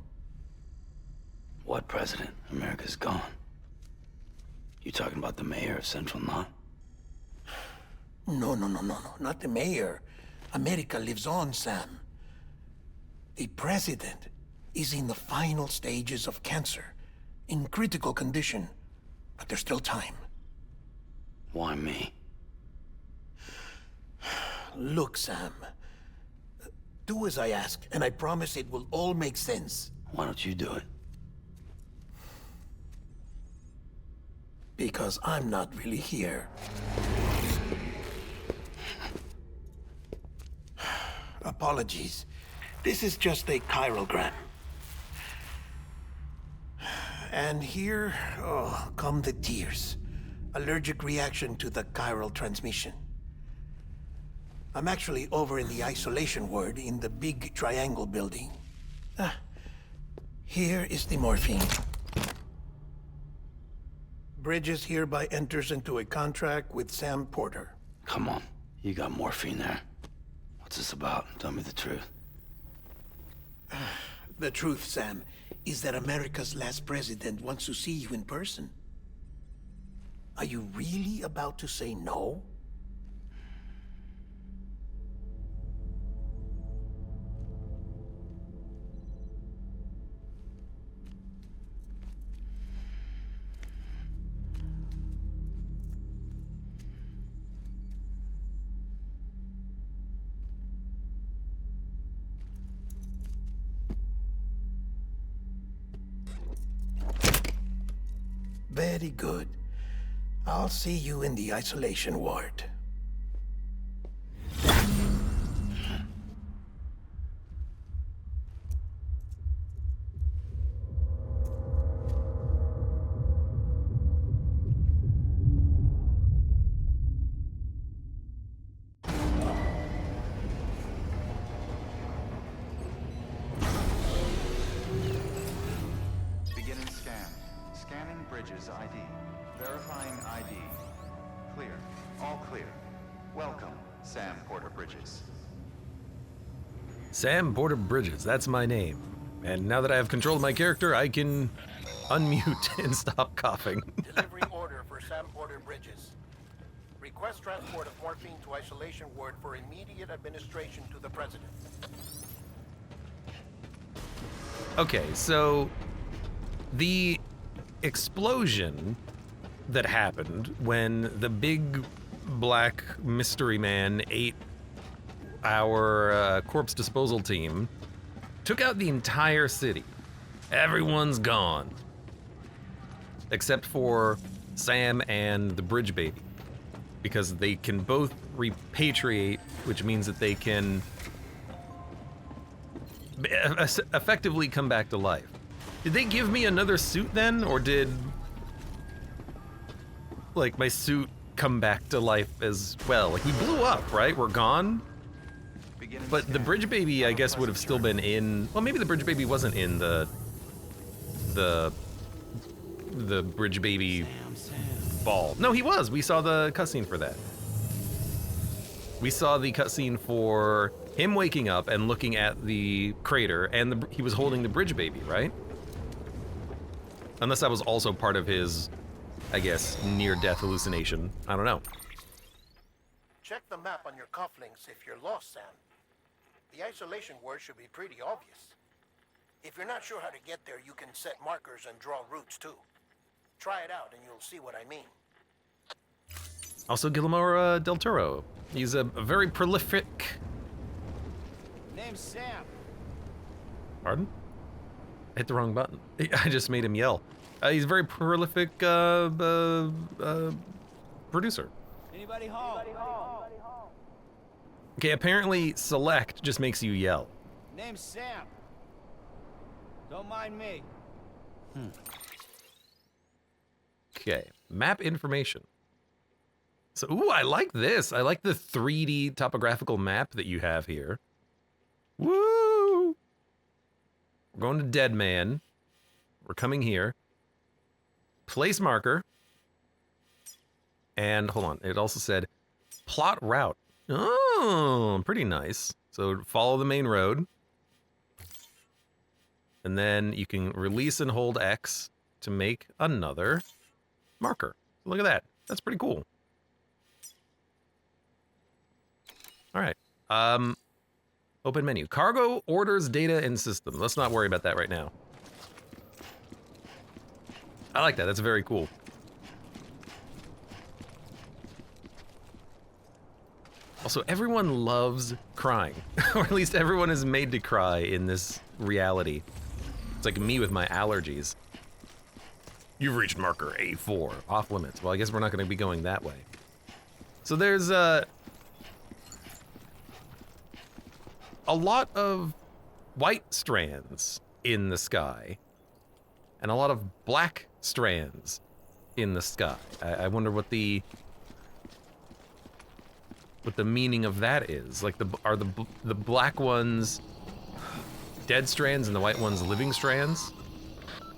What president? America's gone. You talking about the mayor of Central Knot? No, not the mayor. America lives on, Sam. The president is in the final stages of cancer, in critical condition, but there's still time. Why me? Look, Sam. Do as I ask, and I promise it will all make sense. Why don't you do it? Because I'm not really here. Apologies. This is just a chiralgram. And here, come the tears. Allergic reaction to the chiral transmission. I'm actually over in the isolation ward in the big triangle building. Here is the morphine. Bridges hereby enters into a contract with Sam Porter. Come on, you got morphine there. What's this about? Tell me the truth. The truth, Sam, is that America's last president wants to see you in person. Are you really about to say no? Very good. I'll see you in the isolation ward. Beginning scan. Scanning Bridges ID. Verifying ID. Clear. All clear. Welcome, Sam Porter Bridges. Sam Porter Bridges, that's my name. And now that I have control of my character, I can unmute and stop coughing. Delivery order for Sam Porter Bridges. Request transport of morphine to isolation ward for immediate administration to the president. Okay, so the explosion that happened when the big black mystery man ate our corpse disposal team took out the entire city. Everyone's gone. Except for Sam and the bridge baby. Because they can both repatriate, which means that they can effectively come back to life. Did they give me another suit then, or did like my suit come back to life as well? Like we blew up, right? We're gone. But the bridge baby, I guess, would have still been in. Well, maybe the bridge baby wasn't in the bridge baby ball. No, he was. We saw the cutscene for that. We saw the cutscene for him waking up and looking at the crater, and he was holding the bridge baby, right? Unless that was also part of his, I guess, near-death hallucination. I don't know. Check the map on your cufflinks if you're lost, Sam. The isolation word should be pretty obvious. If you're not sure how to get there, you can set markers and draw routes too. Try it out and you'll see what I mean. Also, Guillermo del Toro. He's a very prolific... Name's Sam. Pardon? I hit the wrong button. I just made him yell. He's a very prolific producer. Anybody home? Okay, apparently select just makes you yell. Name's Sam. Don't mind me. Okay, map information. So, ooh, I like this. I like the 3D topographical map that you have here. Woo! We're going to Dead Man. We're coming here. Place marker. And hold on, it also said plot route. Oh, pretty nice. So follow the main road. And then you can release and hold X to make another marker. Look at that. That's pretty cool. All right. Open menu. Cargo, orders, data, and system. Let's not worry about that right now. I like that. That's very cool. Also, everyone loves crying. Or at least everyone is made to cry in this reality. It's like me with my allergies. You've reached marker A4. Off limits. Well, I guess we're not going to be going that way. So there's a lot of white strands in the sky. And a lot of black strands in the sky. I wonder what the what the meaning of that is. Like, are the black ones dead strands and the white ones living strands?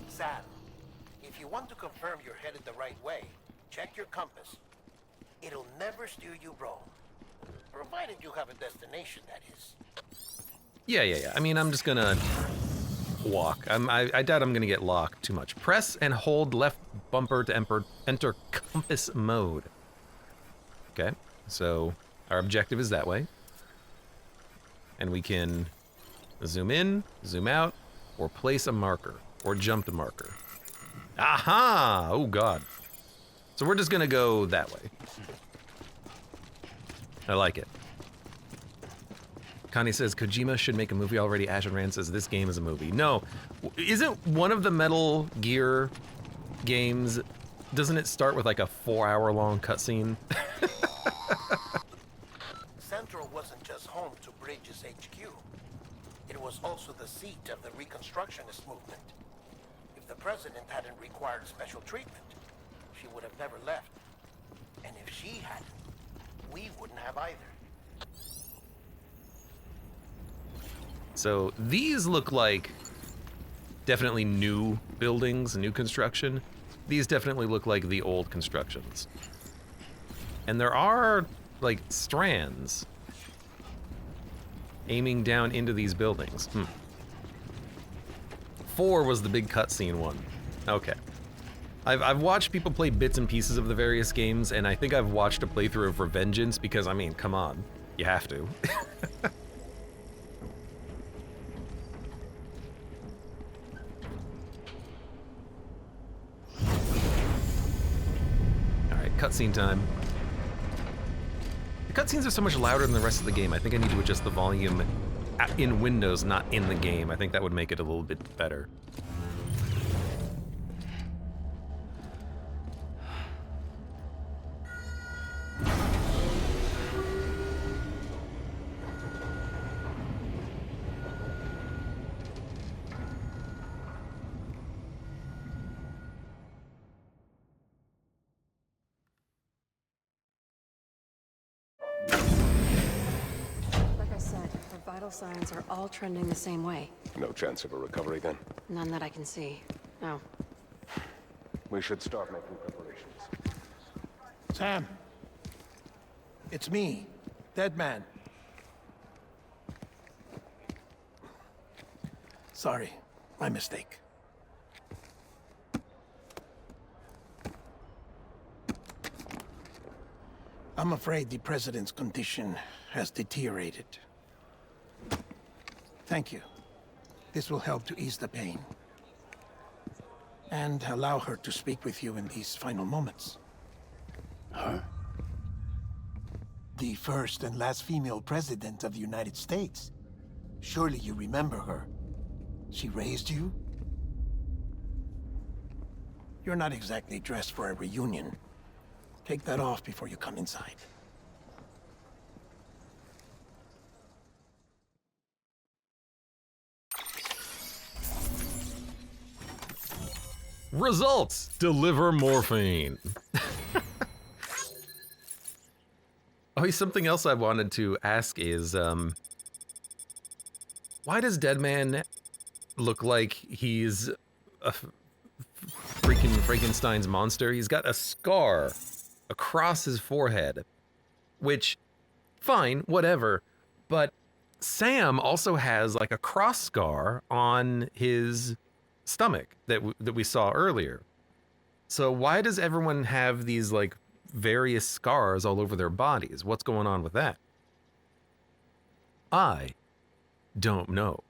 Sam, if you want to confirm you're headed the right way, check your compass. It'll never steer you wrong. Provided you have a destination, that is. Yeah. I mean, I'm just gonna walk. I doubt I'm gonna get locked too much. Press and hold left bumper to enter compass mode. Okay, so our objective is that way. And we can zoom in, zoom out, or place a marker, or jump to marker. Aha! Oh God. So we're just gonna go that way. I like it. Connie says, Kojima should make a movie already. Ashen Rand says, this game is a movie. No, isn't one of the Metal Gear games, doesn't it start with like a 4-hour-long cutscene? Central wasn't just home to Bridges HQ. It was also the seat of the Reconstructionist movement. If the president hadn't required special treatment, she would have never left. And if she hadn't, we wouldn't have either. So these look like definitely new buildings, new construction. These definitely look like the old constructions. And there are like strands aiming down into these buildings. 4 was the big cutscene one. Okay. I've watched people play bits and pieces of the various games, and I think I've watched a playthrough of Revengeance because, I mean, come on. You have to. Alright, cutscene time. The cutscenes are so much louder than the rest of the game. I think I need to adjust the volume in Windows, not in the game. I think that would make it a little bit better. Like I said, her vital signs are all trending the same way. No chance of a recovery then? None that I can see. No. We should start making preparations. Sam. It's me, Dead Man. Sorry, my mistake. I'm afraid the president's condition has deteriorated. Thank you. This will help to ease the pain. And allow her to speak with you in these final moments. Huh? The first and last female president of the United States. Surely you remember her. She raised you? You're not exactly dressed for a reunion. Take that off before you come inside. Results! Deliver morphine. Oh, something else I wanted to ask is, why does Deadman look like he's a freaking Frankenstein's monster? He's got a scar across his forehead, which, fine, whatever, but Sam also has like a cross scar on his stomach that we saw earlier. So why does everyone have these like various scars all over their bodies? What's going on with that? I don't know.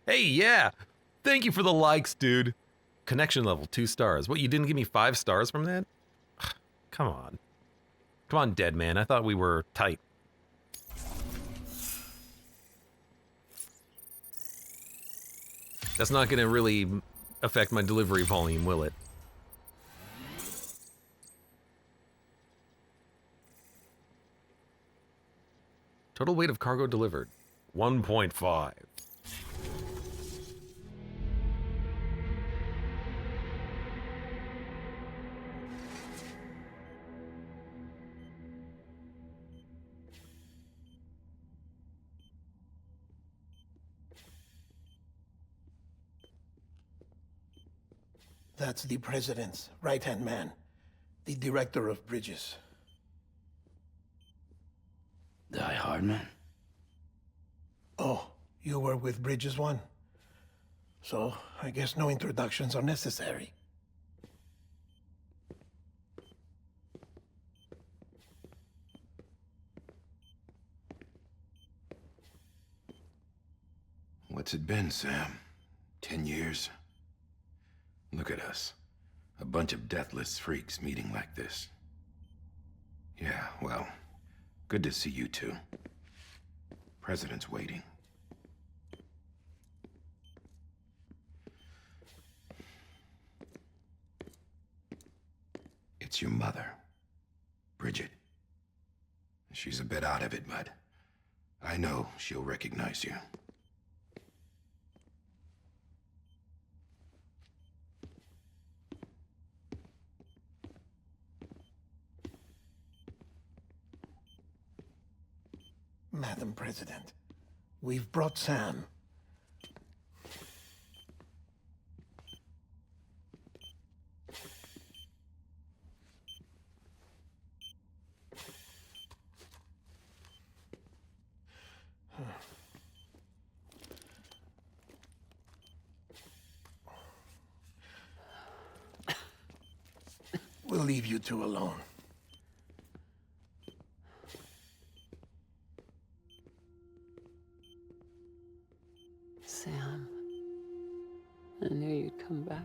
Hey, yeah. Thank you for the likes, dude. Connection level 2 stars. What, you didn't give me 5 stars from that? Come on. Come on, Dead Man. I thought we were tight. That's not gonna really affect my delivery volume, will it? Total weight of cargo delivered, 1.5. That's the president's right-hand man, the director of bridges. Die Hard man? Oh, you were with Bridges 1? So, I guess no introductions are necessary. What's it been, Sam? 10 years? Look at us. A bunch of deathless freaks meeting like this. Yeah, well, good to see you two. President's waiting. It's your mother, Bridget. She's a bit out of it, but I know she'll recognize you. Madam President, we've brought Sam. We'll leave you two alone. Sam, I knew you'd come back.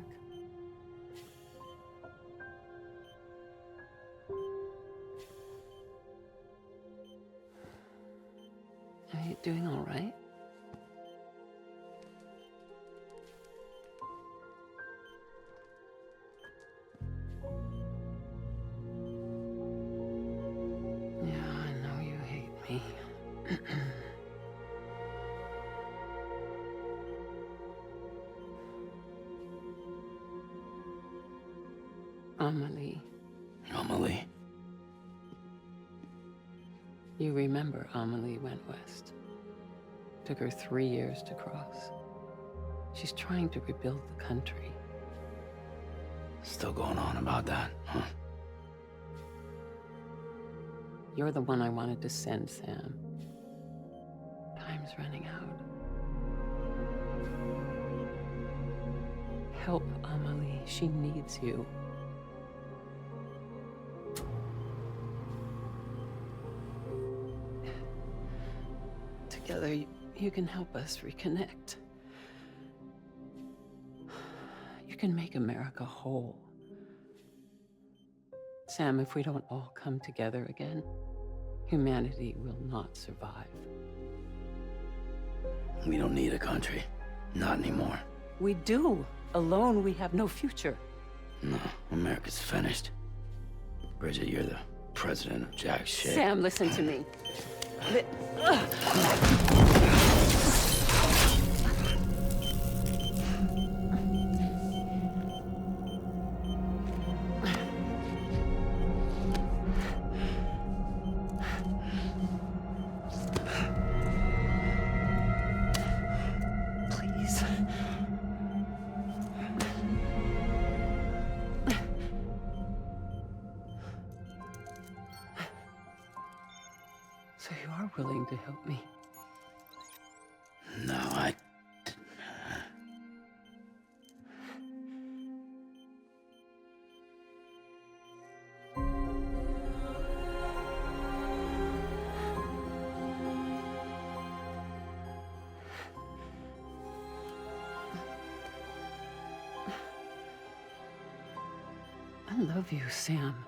Are you doing all right? Yeah, I know you hate me. Amelie. Amelie? You remember Amelie went west. Took her 3 years to cross. She's trying to rebuild the country. Still going on about that, huh? You're the one I wanted to send, Sam. Time's running out. Help Amelie. She needs you. Together, you can help us reconnect. You can make America whole. Sam, if we don't all come together again, humanity will not survive. We don't need a country. Not anymore. We do. Alone, we have no future. No, America's finished. Bridget, you're the president of jack shit. Sam, listen to me. Please. So you are willing to help me? No, I... I love you, Sam.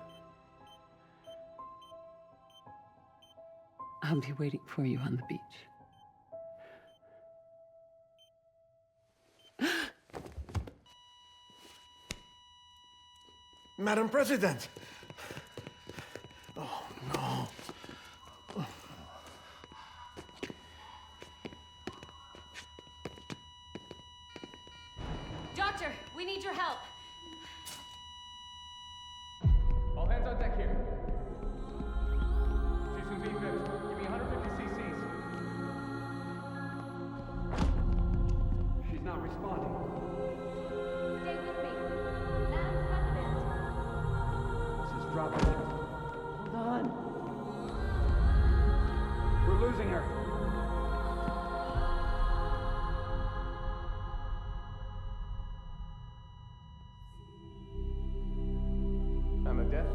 I'll be waiting for you on the beach. Madam President! Oh, no. Doctor, we need your help. All hands on deck here. She's being fixed. Give me 150 cc's. She's not responding. Stay with me. losing her. I'm a death.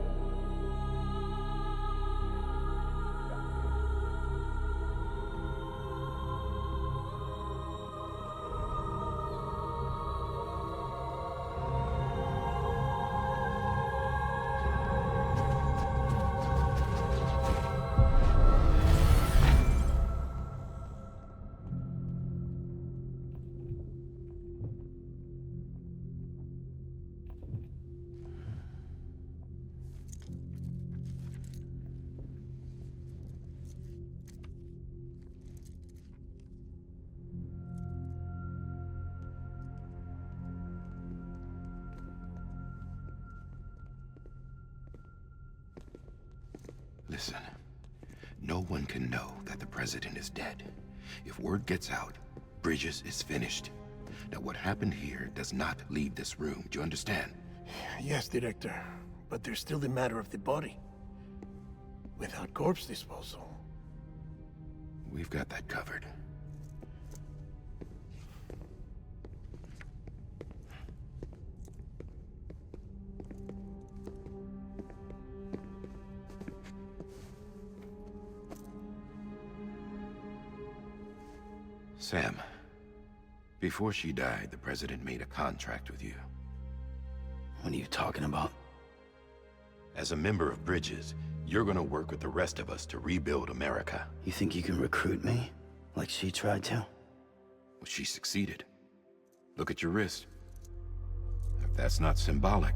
Listen, no one can know that the president is dead. If word gets out, Bridges is finished. Now, what happened here does not leave this room. Do you understand? Yes, Director. But there's still the matter of the body. Without corpse disposal. We've got that covered. Sam, before she died, the president made a contract with you. What are you talking about? As a member of Bridges, you're gonna work with the rest of us to rebuild America. You think you can recruit me? Like she tried to? Well, she succeeded. Look at your wrist. If that's not symbolic,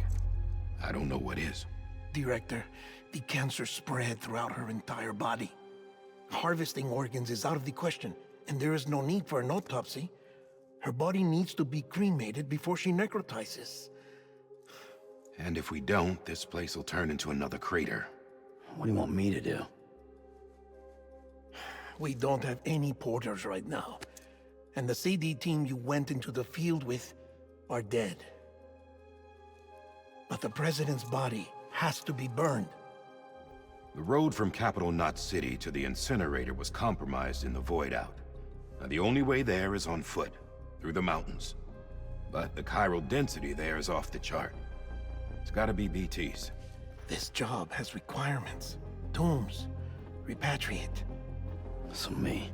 I don't know what is. Director, the cancer spread throughout her entire body. Harvesting organs is out of the question, and there is no need for an autopsy. Her body needs to be cremated before she necrotizes. And if we don't, this place will turn into another crater. What do you want me to do? We don't have any porters right now. And the CD team you went into the field with are dead. But the president's body has to be burned. The road from Capital Knot City to the incinerator was compromised in the void out. Now, the only way there is on foot, through the mountains. But the chiral density there is off the chart. It's gotta be BTs. This job has requirements. Tombs. Repatriate. So me.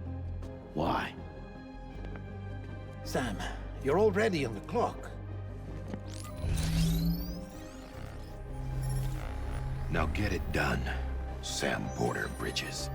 Why? Sam, you're already on the clock. Now get it done, Sam Porter Bridges.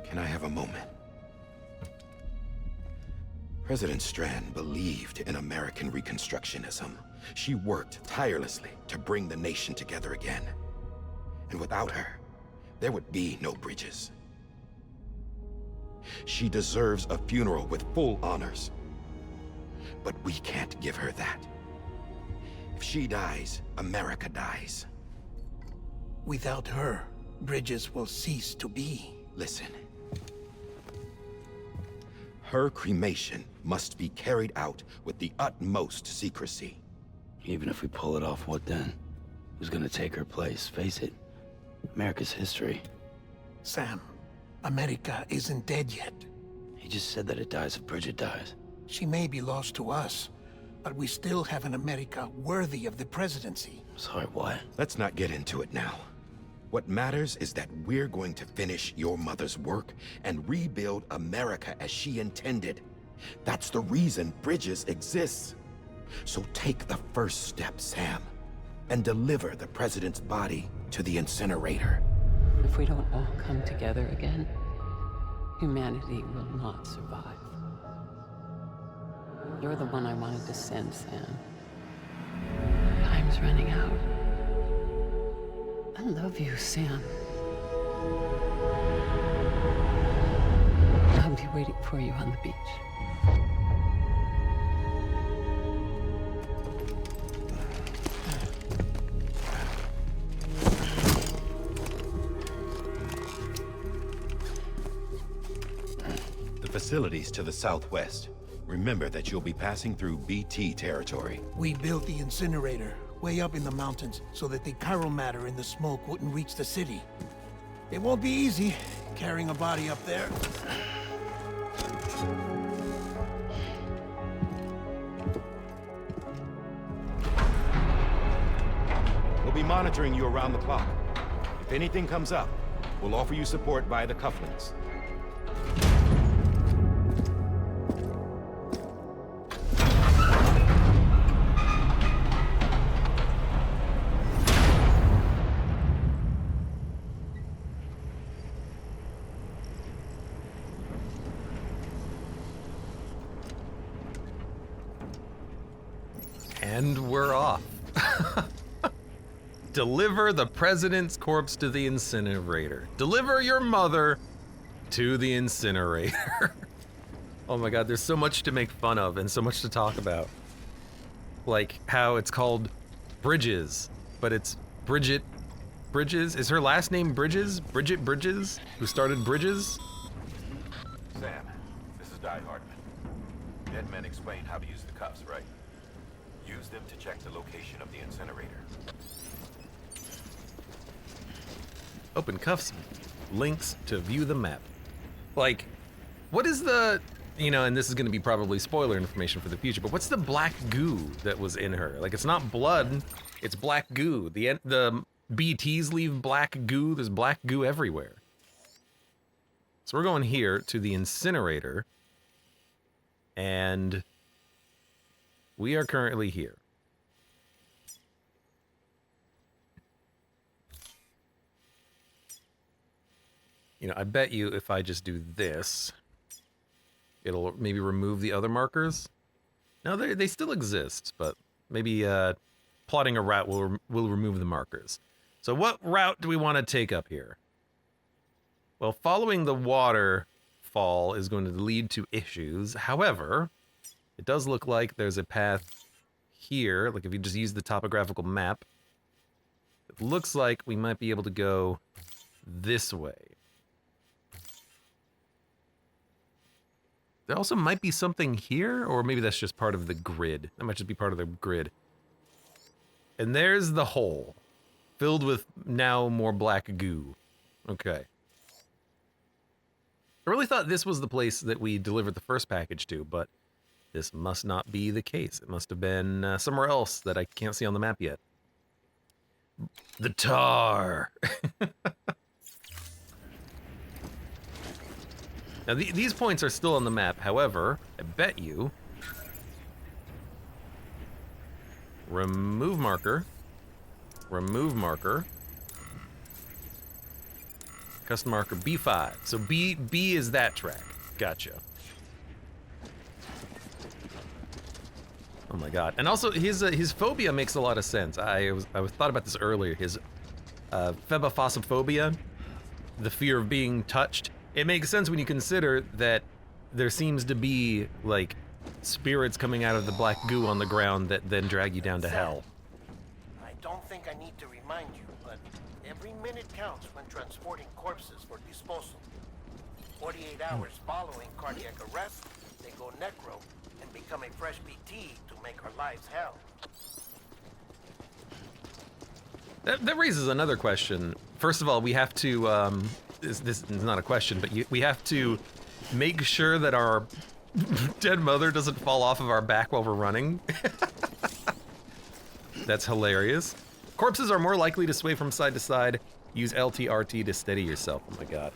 Can I have a moment? President Strand believed in American Reconstructionism. She worked tirelessly to bring the nation together again. And without her, there would be no Bridges. She deserves a funeral with full honors. But we can't give her that. If she dies, America dies. Without her, Bridges will cease to be. Listen. Her cremation must be carried out with the utmost secrecy. Even if we pull it off, what then? Who's gonna take her place? Face it, America's history. Sam, America isn't dead yet. He just said that it dies if Bridget dies. She may be lost to us, but we still have an America worthy of the presidency. Sorry, what? Let's not get into it now. What matters is that we're going to finish your mother's work and rebuild America as she intended. That's the reason Bridges exists. So take the first step, Sam, and deliver the president's body to the incinerator. If we don't all come together again, humanity will not survive. You're the one I wanted to send, Sam. Time's running out. I love you, Sam. I'll be waiting for you on the beach. The facilities to the southwest. Remember that you'll be passing through BT territory. We built the incinerator way up in the mountains so that the chiral matter in the smoke wouldn't reach the city. It won't be easy carrying a body up there. We'll be monitoring you around the clock. If anything comes up, we'll offer you support via the cufflinks. And we're off. Deliver the president's corpse to the incinerator. Deliver your mother to the incinerator. Oh my god, there's so much to make fun of and so much to talk about. Like how it's called Bridges, but it's Bridget Bridges. Is her last name Bridges? Bridget Bridges, who started Bridges? Sam, this is Die Hardman. Dead men explained how to use the cuffs, right? Use them to check the location of the incinerator. Open cuffs, links to view the map. Like, what is the, you know, and this is going to be probably spoiler information for the future, but what's the black goo that was in her? Like, it's not blood, it's black goo. The BTs leave black goo. There's black goo everywhere. So we're going here to the incinerator, and we are currently here. You know, I bet you if I just do this, it'll maybe remove the other markers. No, they still exist, but maybe plotting a route will remove the markers. So what route do we want to take up here? Well, following the waterfall is going to lead to issues. However, it does look like there's a path here. Like if you just use the topographical map, it looks like we might be able to go this way. There also might be something here, or maybe that's just part of the grid. That might just be part of the grid. And there's the hole, filled with now more black goo. Okay. I really thought this was the place that we delivered the first package to, but this must not be the case. It must have been somewhere else that I can't see on the map yet. The tar. Now, these points are still on the map. However, I bet you... Remove marker. Remove marker. Custom marker B5. So B is that track. Gotcha. Oh my god. And also, his phobia makes a lot of sense. I thought about this earlier. His phobophobophobia, the fear of being touched. It makes sense when you consider that there seems to be, like, spirits coming out of the black goo on the ground that then drag you down to hell. I don't think I need to remind you, but every minute counts when transporting corpses for disposal. 48 hours following cardiac arrest, they go necro and become a fresh BT to make our lives hell. That raises another question. First of all, we have to, this is not a question, but we have to make sure that our dead mother doesn't fall off of our back while we're running. That's hilarious. Corpses are more likely to sway from side to side. Use LT-RT to steady yourself. Oh my god.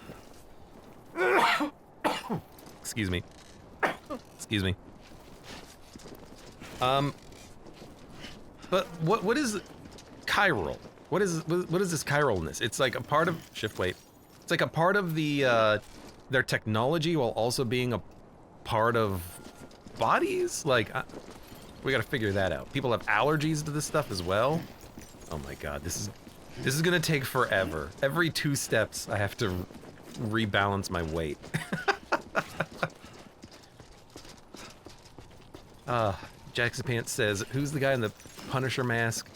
Excuse me. Excuse me. But what is chiral? What is this chiralness? It's like a part of shift weight. It's like a part of the their technology while also being a part of bodies. Like we got to figure that out. People have allergies to this stuff as well. Oh my god, this This is gonna take forever. Every 2 steps, I have to rebalance my weight. Jacksapants says, who's the guy in the Punisher mask?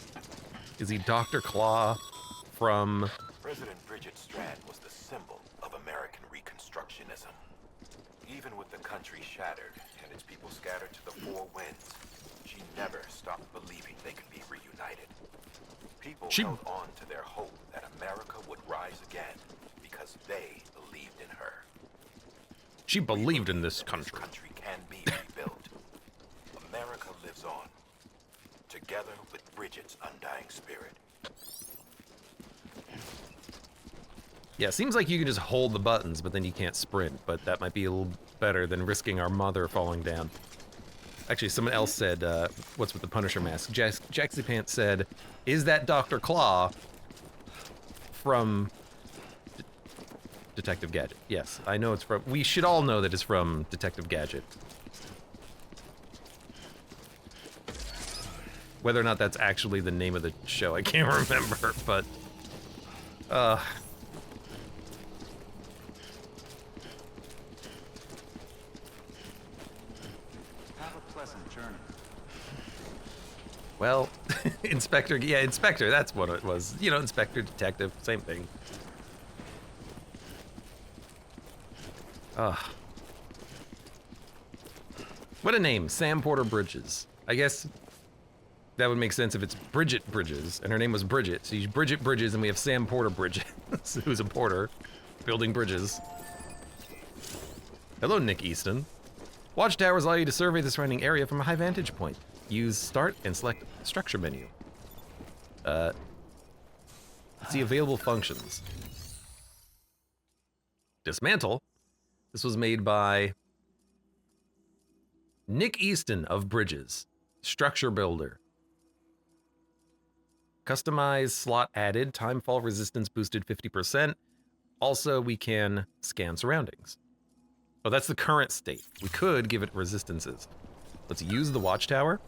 Is he Dr. Claw from... President Bridget Strand was the symbol of American Reconstructionism. Even with the country shattered and its people scattered to the 4 winds, she never stopped believing they could be reunited. People held on to their hope that America would rise again because they believed in her. She believed in this country. This country can be rebuilt. America lives on, together with Bridget's undying spirit. Yeah, seems like you can just hold the buttons, but then you can't sprint. But that might be a little better than risking our mother falling down. Actually, someone else said, what's with the Punisher mask? Jacksapants said, is that Dr. Claw from Detective Gadget? Yes, I know it's from... We should all know that it's from Detective Gadget. Whether or not that's actually the name of the show, I can't remember, but... Have a pleasant journey. Well, Inspector, yeah, Inspector, that's what it was. You know, Inspector, Detective, same thing. What a name, Sam Porter Bridges. I guess that would make sense if it's Bridget Bridges, and her name was Bridget. So she's Bridget Bridges, and we have Sam Porter Bridges, who's a porter, building bridges. Hello, Nick Easton. Watchtowers allow you to survey the surrounding area from a high vantage point. Use Start and select Structure menu. See available functions. Dismantle. This was made by Nick Easton of Bridges. Structure builder. Customize slot added. Time fall resistance boosted 50%. Also, we can scan surroundings. Oh, that's the current state. We could give it resistances. Let's use the watchtower.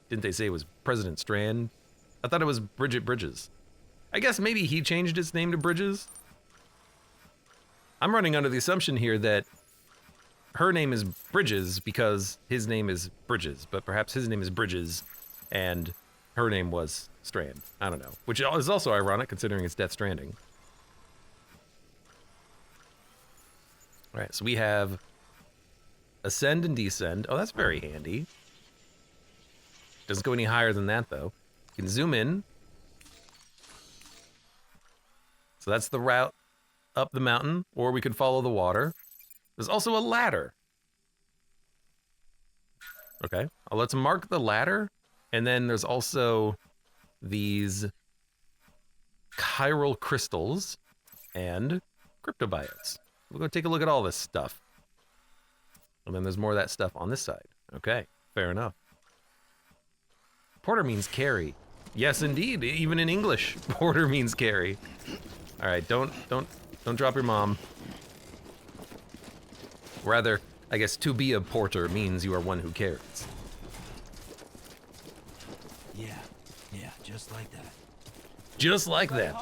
Didn't they say it was President Strand? I thought it was Bridget Bridges. I guess maybe he changed his name to Bridges. I'm running under the assumption here that her name is Bridges because his name is Bridges, but perhaps his name is Bridges and her name was Strand. I don't know. Which is also ironic considering it's Death Stranding. All right, so we have ascend and descend. Oh, that's very handy. Doesn't go any higher than that, though. You can zoom in. So that's the route up the mountain, or we could follow the water. There's also a ladder. Okay, let's mark the ladder. And then there's also these chiral crystals and cryptobiotes. We'll go take a look at all this stuff. And then there's more of that stuff on this side. Okay, fair enough. Porter means carry. Yes, indeed. Even in English, porter means carry. All right, don't drop your mom. Rather, I guess to be a porter means you are one who carries. Yeah, just like that. Just like that.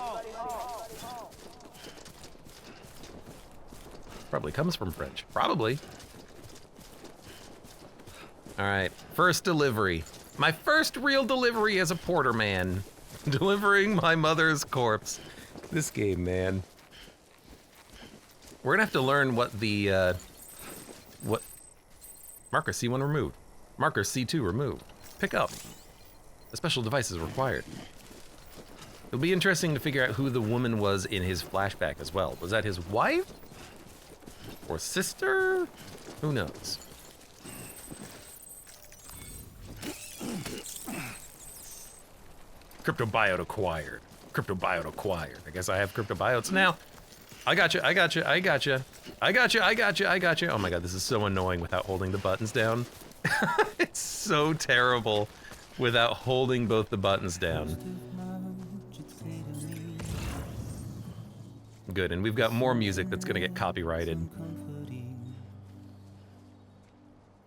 Probably comes from French. Probably. All right, first delivery. My first real delivery as a porter man. Delivering my mother's corpse. This game, man. We're gonna have to learn what the, what... Marker C1 removed. Marker C2 removed. Pick up. A special device is required. It'll be interesting to figure out who the woman was in his flashback as well. Was that his wife? Or sister? Who knows? Cryptobiote acquired. Cryptobiote acquired. I guess I have cryptobiotes now. I gotcha. Oh my god, this is so annoying without holding the buttons down. It's so terrible without holding both the buttons down. Good, and we've got more music that's gonna get copyrighted.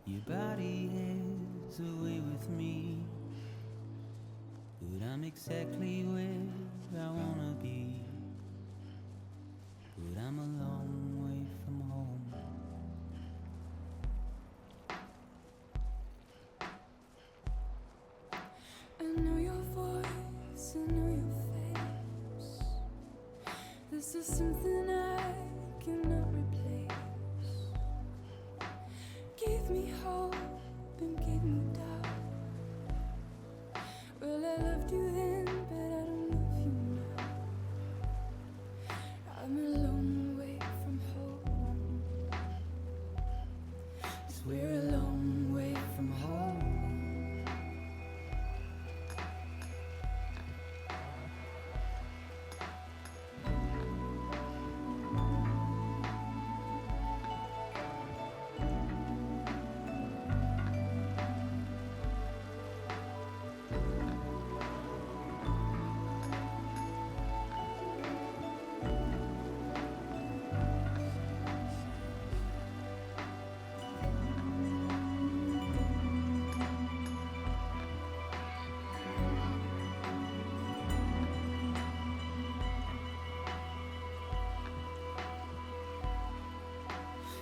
Your body is away with me. but I'm exactly where I wanna be. But I'm a long way from home. I know your voice, I know your face. This is something I cannot replace. Gave me hope and gave me doubt. Well, I loved you then, but I don't love you now. I'm a long way from home. 'Cause we're a long way from home.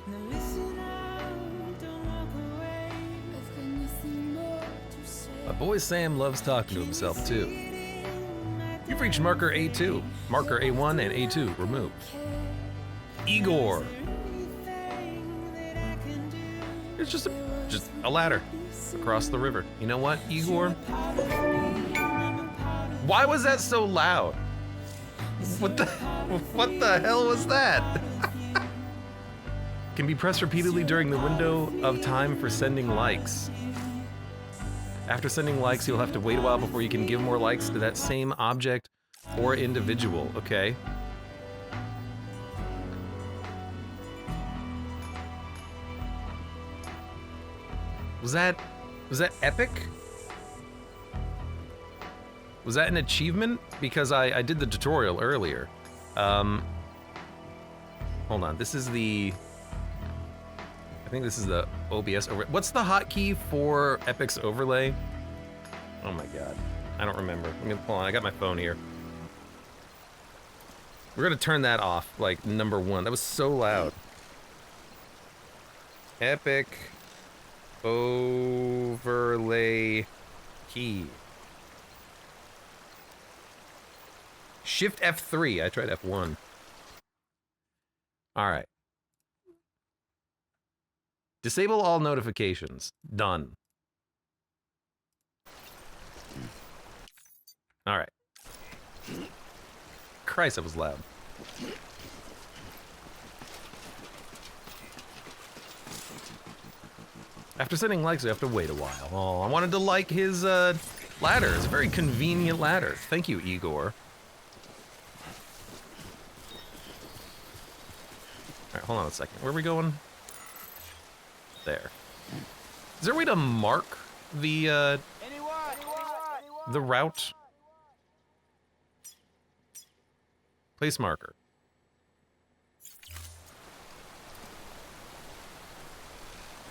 Now listen out, don't walk away. I've got nothing more to say. My boy Sam loves talking to himself too. You've reached marker A2. Marker A1 and A2 removed. Igor. It's just a ladder across the river. You know what, Igor? Why was that so loud? What the hell was that? Can be pressed repeatedly during the window of time for sending likes. After sending likes, you'll have to wait a while before you can give more likes to that same object or individual. Okay. Was that epic? Was that an achievement? Because I did the tutorial earlier. Hold on, this is the... I think this is the OBS over. What's the hotkey for Epic's overlay? Oh my god, I don't remember. Hold on, I got my phone here. We're gonna turn that off, like number 1. That was so loud. Epic overlay key. Shift F3. I tried F1. All right. Disable all notifications. Done. All right. Christ, that was loud. After sending likes, we have to wait a while. Oh, I wanted to like his ladder. It's a very convenient ladder. Thank you, Igor. All right, hold on a second. Where are we going? There. Is there a way to mark the route? Place marker.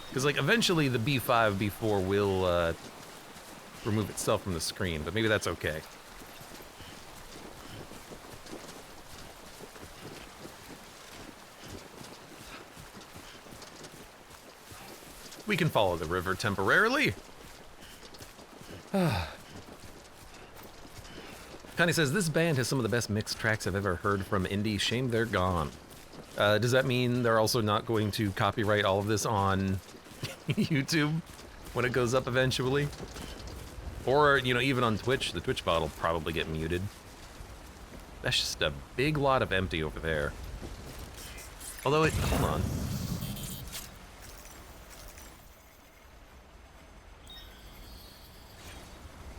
Because, like, eventually the B5, B4 will remove itself from the screen, but maybe that's okay. We can follow the river temporarily. Connie says, this band has some of the best mixed tracks I've ever heard from indie. Shame they're gone. Does that mean they're also not going to copyright all of this on YouTube when it goes up eventually? Or, you know, even on Twitch, the Twitch bot will probably get muted. That's just a big lot of empty over there. Although it, hold on.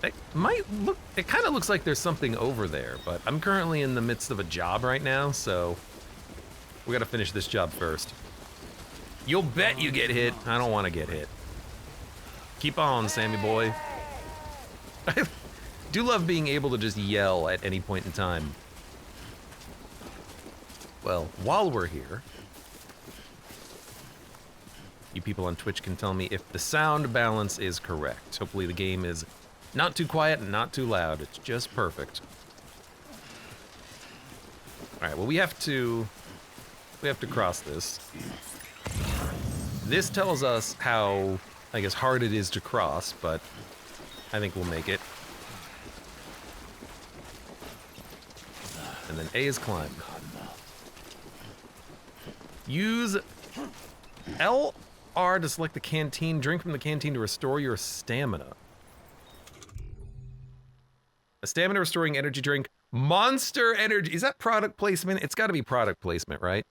It might look, it kind of looks like there's something over there, but I'm currently in the midst of a job right now, so we gotta finish this job first. You'll bet you get hit. I don't want to get hit. Keep on, Sammy boy. I do love being able to just yell at any point in time. Well, while we're here, you people on Twitch can tell me if the sound balance is correct. Hopefully the game is Not too quiet and not too loud. It's just perfect. All right, well, we have to cross this. This tells us how, I guess, hard it is to cross, but I think we'll make it. And then A is climb. Use LR to select the canteen. Drink from the canteen to restore your stamina. A stamina restoring energy drink. Monster Energy. Is that product placement? It's got to be product placement, right?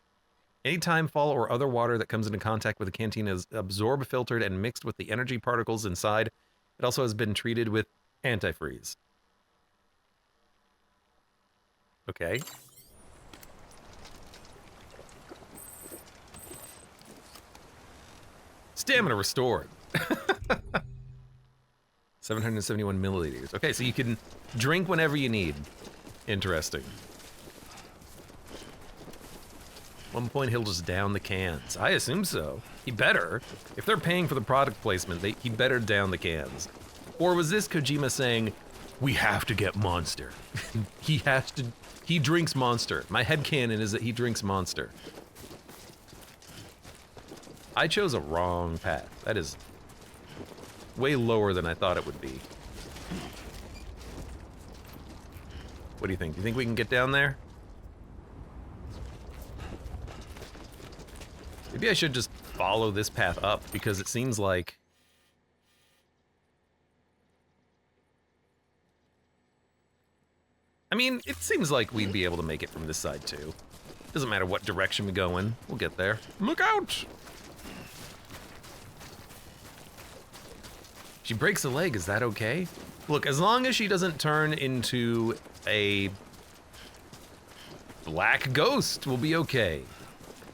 Anytime fall or other water that comes into contact with the canteen is absorbed, filtered, and mixed with the energy particles inside. It also has been treated with antifreeze. Okay. Stamina restored. 771 milliliters. Okay, so you can drink whenever you need. Interesting. 1 point, he'll just down the cans. I assume so. He better. If they're paying for the product placement, he better down the cans. Or was this Kojima saying, we have to get Monster? He drinks Monster. My headcanon is that he drinks Monster. I chose a wrong path. That is way lower than I thought it would be. What do you think? Do you think we can get down there? Maybe I should just follow this path up, because it seems like... I mean, it seems like we'd be able to make it from this side, too. Doesn't matter what direction we go in. We'll get there. Look out! She breaks a leg, is that okay? Look, as long as she doesn't turn into a black ghost, we'll be okay.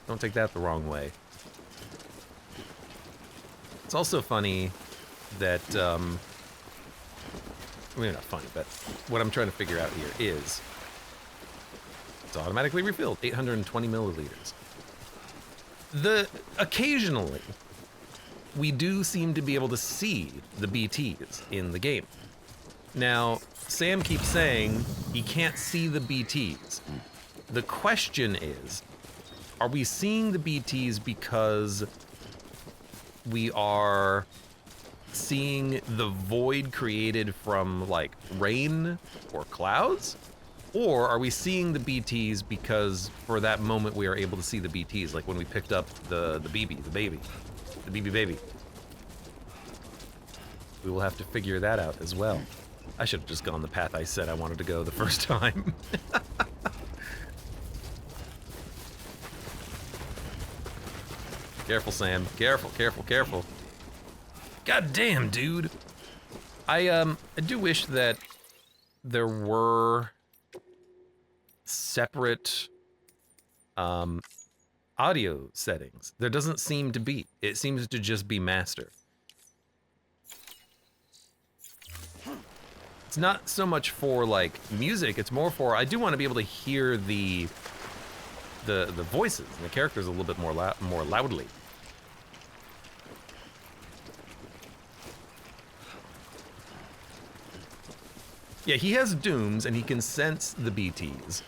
Don't take that the wrong way. It's also funny that, maybe not funny, but what I'm trying to figure out here is it's automatically refilled, 820 milliliters. Occasionally, we do seem to be able to see the BTs in the game. Now, Sam keeps saying he can't see the BTs. The question is, are we seeing the BTs because we are seeing the void created from, like, rain or clouds? Or are we seeing the BTs because for that moment we are able to see the BTs, like when we picked up the BB baby. We will have to figure that out as well. I should have just gone the path I said I wanted to go the first time. Careful, Sam. Careful, careful, careful. God damn, dude. I do wish that there were separate audio settings. There doesn't seem to be. It seems to just be master. It's not so much for like music, it's more for, I do want to be able to hear the voices and the characters a little bit more loudly. Yeah, he has dooms and he can sense the BTs.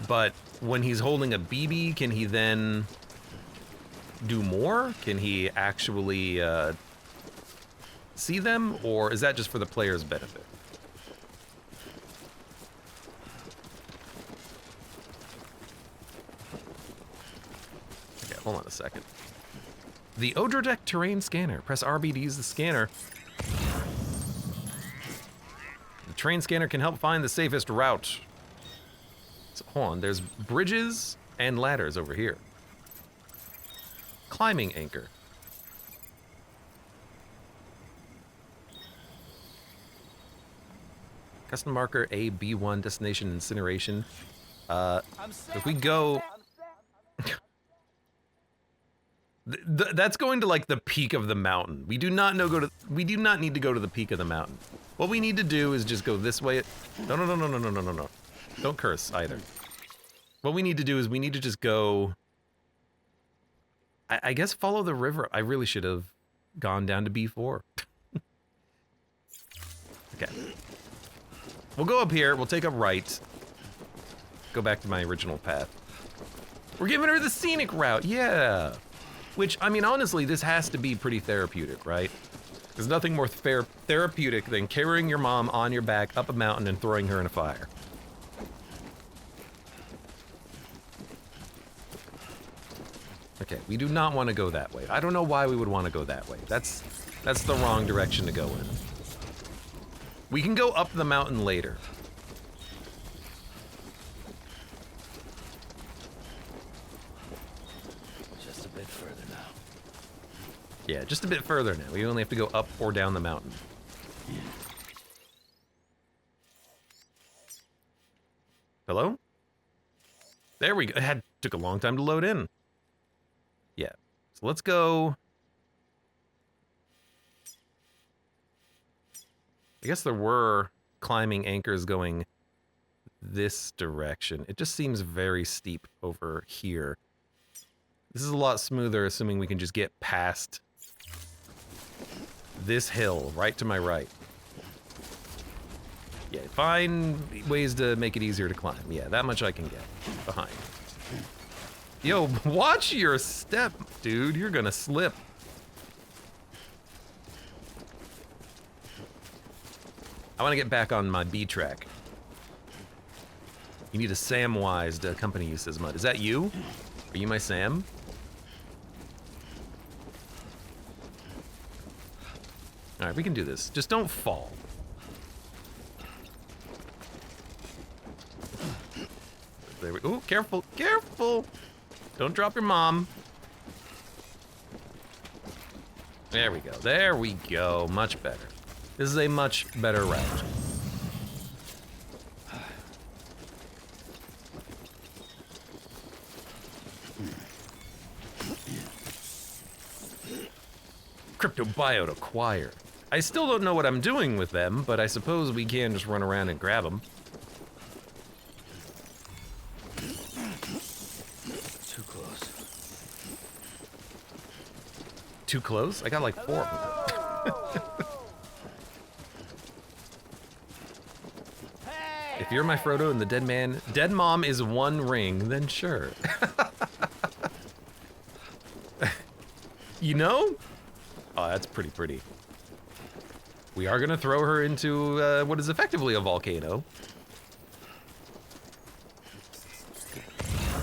But when he's holding a BB, can he then do more? Can he actually see them, or is that just for the player's benefit? Okay, hold on a second. The Odrodeck terrain scanner. Press RB to use the scanner. The terrain scanner can help find the safest route. So, hold on, there's bridges and ladders over here. Climbing anchor. Custom marker AB1, destination incineration. If we go... that's going to like the peak of the mountain. We do not need to go to the peak of the mountain. What we need to do is just go this way. No. Don't curse either. What we need to do is we need to just go... I guess follow the river. I really should have gone down to B4. Okay. We'll go up here. We'll take a right. Go back to my original path. We're giving her the scenic route. Yeah. Which, I mean, honestly, this has to be pretty therapeutic, right? There's nothing more therapeutic than carrying your mom on your back up a mountain and throwing her in a fire. Okay, we do not want to go that way. I don't know why we would want to go that way. That's the wrong direction to go in. We can go up the mountain later. Just a bit further now. Yeah, just a bit further now. We only have to go up or down the mountain. Hello? There we go. It took a long time to load in. Yeah. So let's go. I guess there were climbing anchors going this direction. It just seems very steep over here. This is a lot smoother, assuming we can just get past this hill right to my right. Yeah, find ways to make it easier to climb. Yeah, that much I can get behind. Yo, watch your step, dude. You're gonna slip. I want to get back on my B track. You need a Samwise to accompany you, says Mud. Is that you? Are you my Sam? All right, we can do this. Just don't fall. There we go. Ooh, careful, careful. Don't drop your mom. There we go. There we go. Much better. This is a much better route. Cryptobiote acquired. I still don't know what I'm doing with them, but I suppose we can just run around and grab them. Too close. Too close? I got like 4 of them. If you're my Frodo and the dead mom is one ring, then sure. You know? Oh, that's pretty. We are gonna throw her into what is effectively a volcano.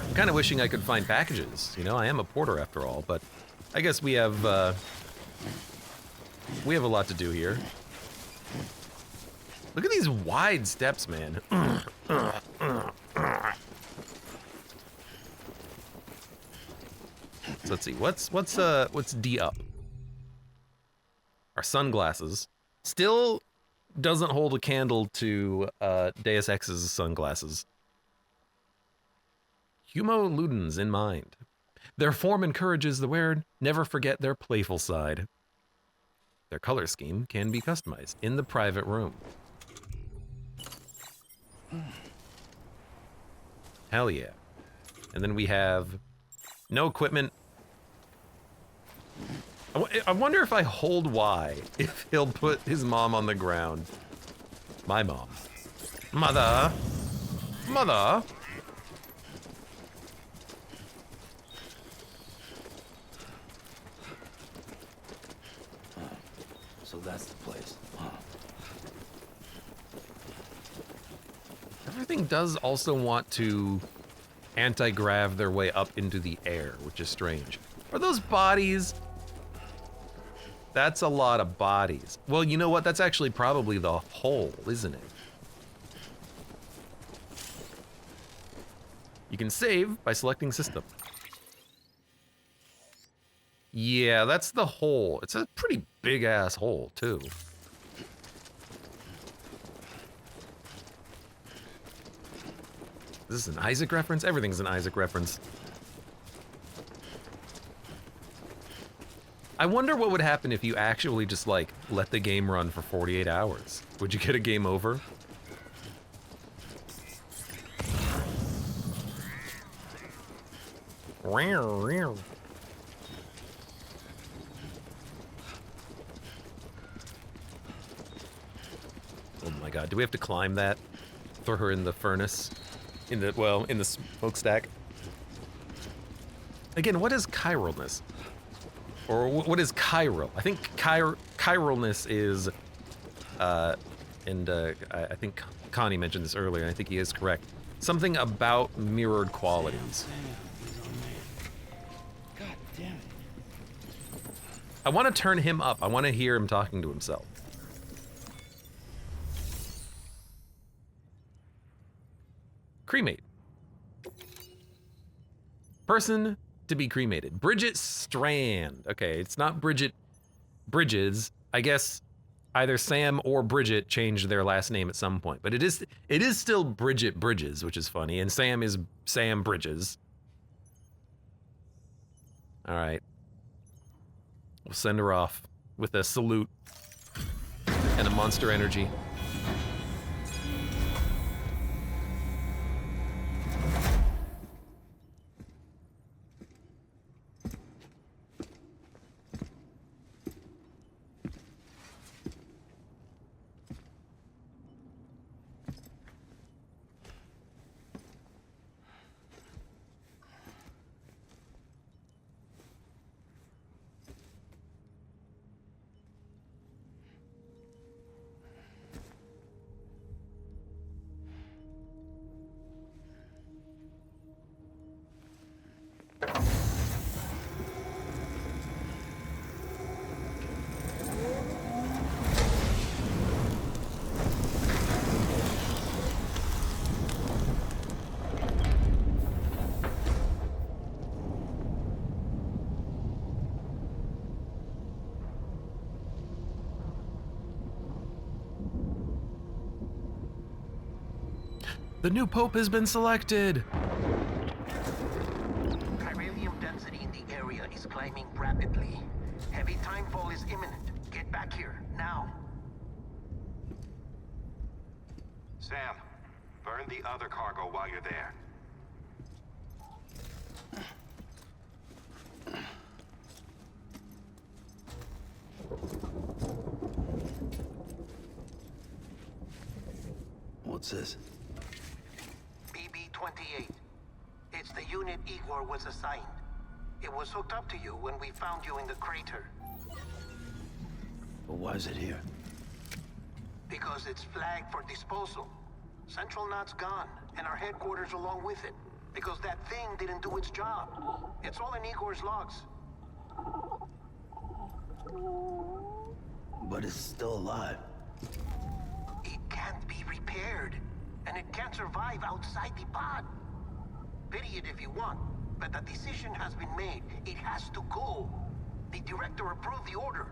I'm kind of wishing I could find packages. You know, I am a porter after all, but I guess we have a lot to do here. Look at these wide steps, man. So let's see. What's D up? Our sunglasses still doesn't hold a candle to Deus Ex's sunglasses. Humo Ludens in mind. Their form encourages the wearer never forget their playful side. Their color scheme can be customized in the private room. Hell yeah. And then we have no equipment. I wonder if I hold Y, if he'll put his mom on the ground. My mom. Mother. Mother. So that's the place. Everything does also want to anti-grav their way up into the air, which is strange. Are those bodies? That's a lot of bodies. Well, you know what? That's actually probably the hole, isn't it? You can save by selecting system. Yeah, that's the hole. It's a pretty big-ass hole, too. Is this an Isaac reference? Everything's an Isaac reference. I wonder what would happen if you actually just, like, let the game run for 48 hours. Would you get a game over? Oh my god, do we have to climb that? Throw her in the furnace? In the smokestack? Again, what is chiralness? Or what is chiral? I think chiralness is, I think Connie mentioned this earlier, and I think he is correct. Something about mirrored qualities. God damn it. I want to turn him up. I want to hear him talking to himself. Cremate. Person to be cremated. Bridget Strand. Okay, it's not Bridget Bridges. I guess either Sam or Bridget changed their last name at some point, but it is still Bridget Bridges, which is funny, and Sam is Sam Bridges. All right. We'll send her off with a salute and a monster energy. The new pope has been selected. Chiralium density in the area is climbing rapidly. Heavy timefall is imminent. Get back here, now. Sam, burn the other cargo while you're there. What's this? BB-28. It's the unit Igor was assigned. It was hooked up to you when we found you in the crater. But why is it here? Because it's flagged for disposal. Central Knot's gone, and our headquarters along with it. Because that thing didn't do its job. It's all in Igor's logs. But it's still alive. It can't be repaired, and it can't survive outside the pod. Pity it if you want, but the decision has been made. It has to go. The director approved the order.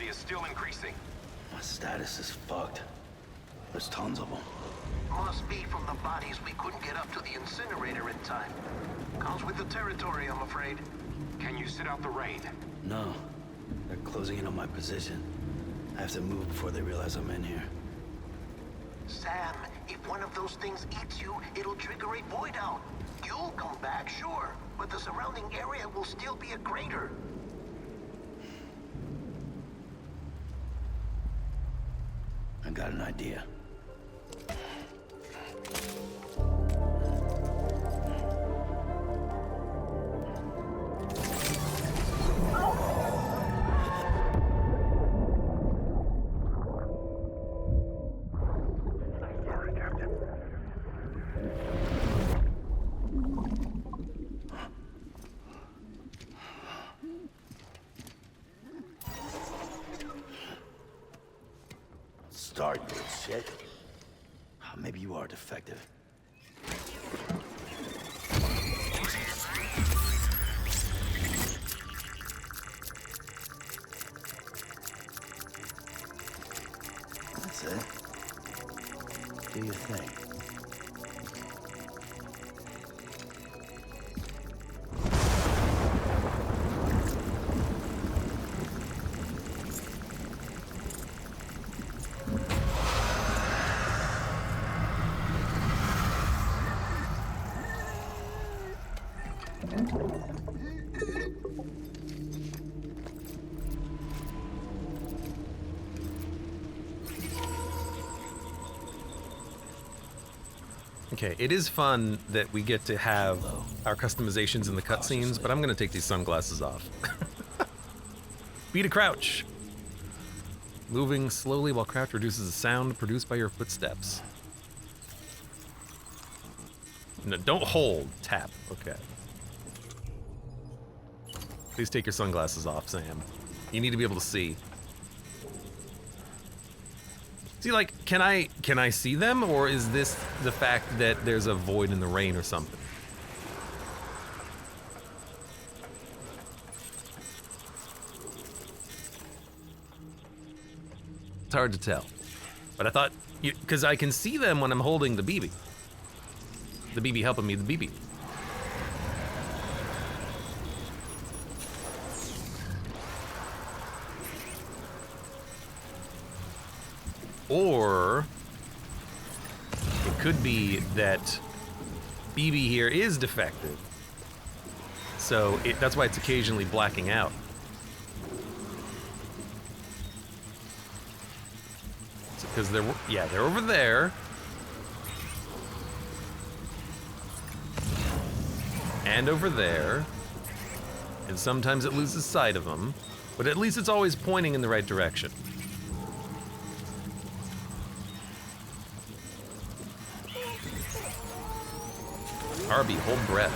Is still increasing. My status is fucked. There's tons of them. Must be from the bodies we couldn't get up to the incinerator in time. Comes with the territory, I'm afraid. Can you sit out the rain? No. They're closing in on my position. I have to move before they realize I'm in here. Sam, if one of those things eats you, it'll trigger a void out. You'll come back, sure, but the surrounding area will still be a crater. I got an idea. shit. Oh, maybe you are defective. That's it. Do your thing. Okay, it is fun that we get to have our customizations in the cutscenes, but I'm gonna take these sunglasses off. B to crouch. Moving slowly while crouch reduces the sound produced by your footsteps. No, don't hold, tap, okay. Please take your sunglasses off, Sam. You need to be able to see. See, like, can I see them, or is this the fact that there's a void in the rain or something? It's hard to tell. But I thought, because I can see them when I'm holding the BB. The BB helping me, the BB. Or it could be that BB here is defective. So that's why it's occasionally blacking out. Because they're over there. And over there. And sometimes it loses sight of them. But at least it's always pointing in the right direction. RB, hold breath.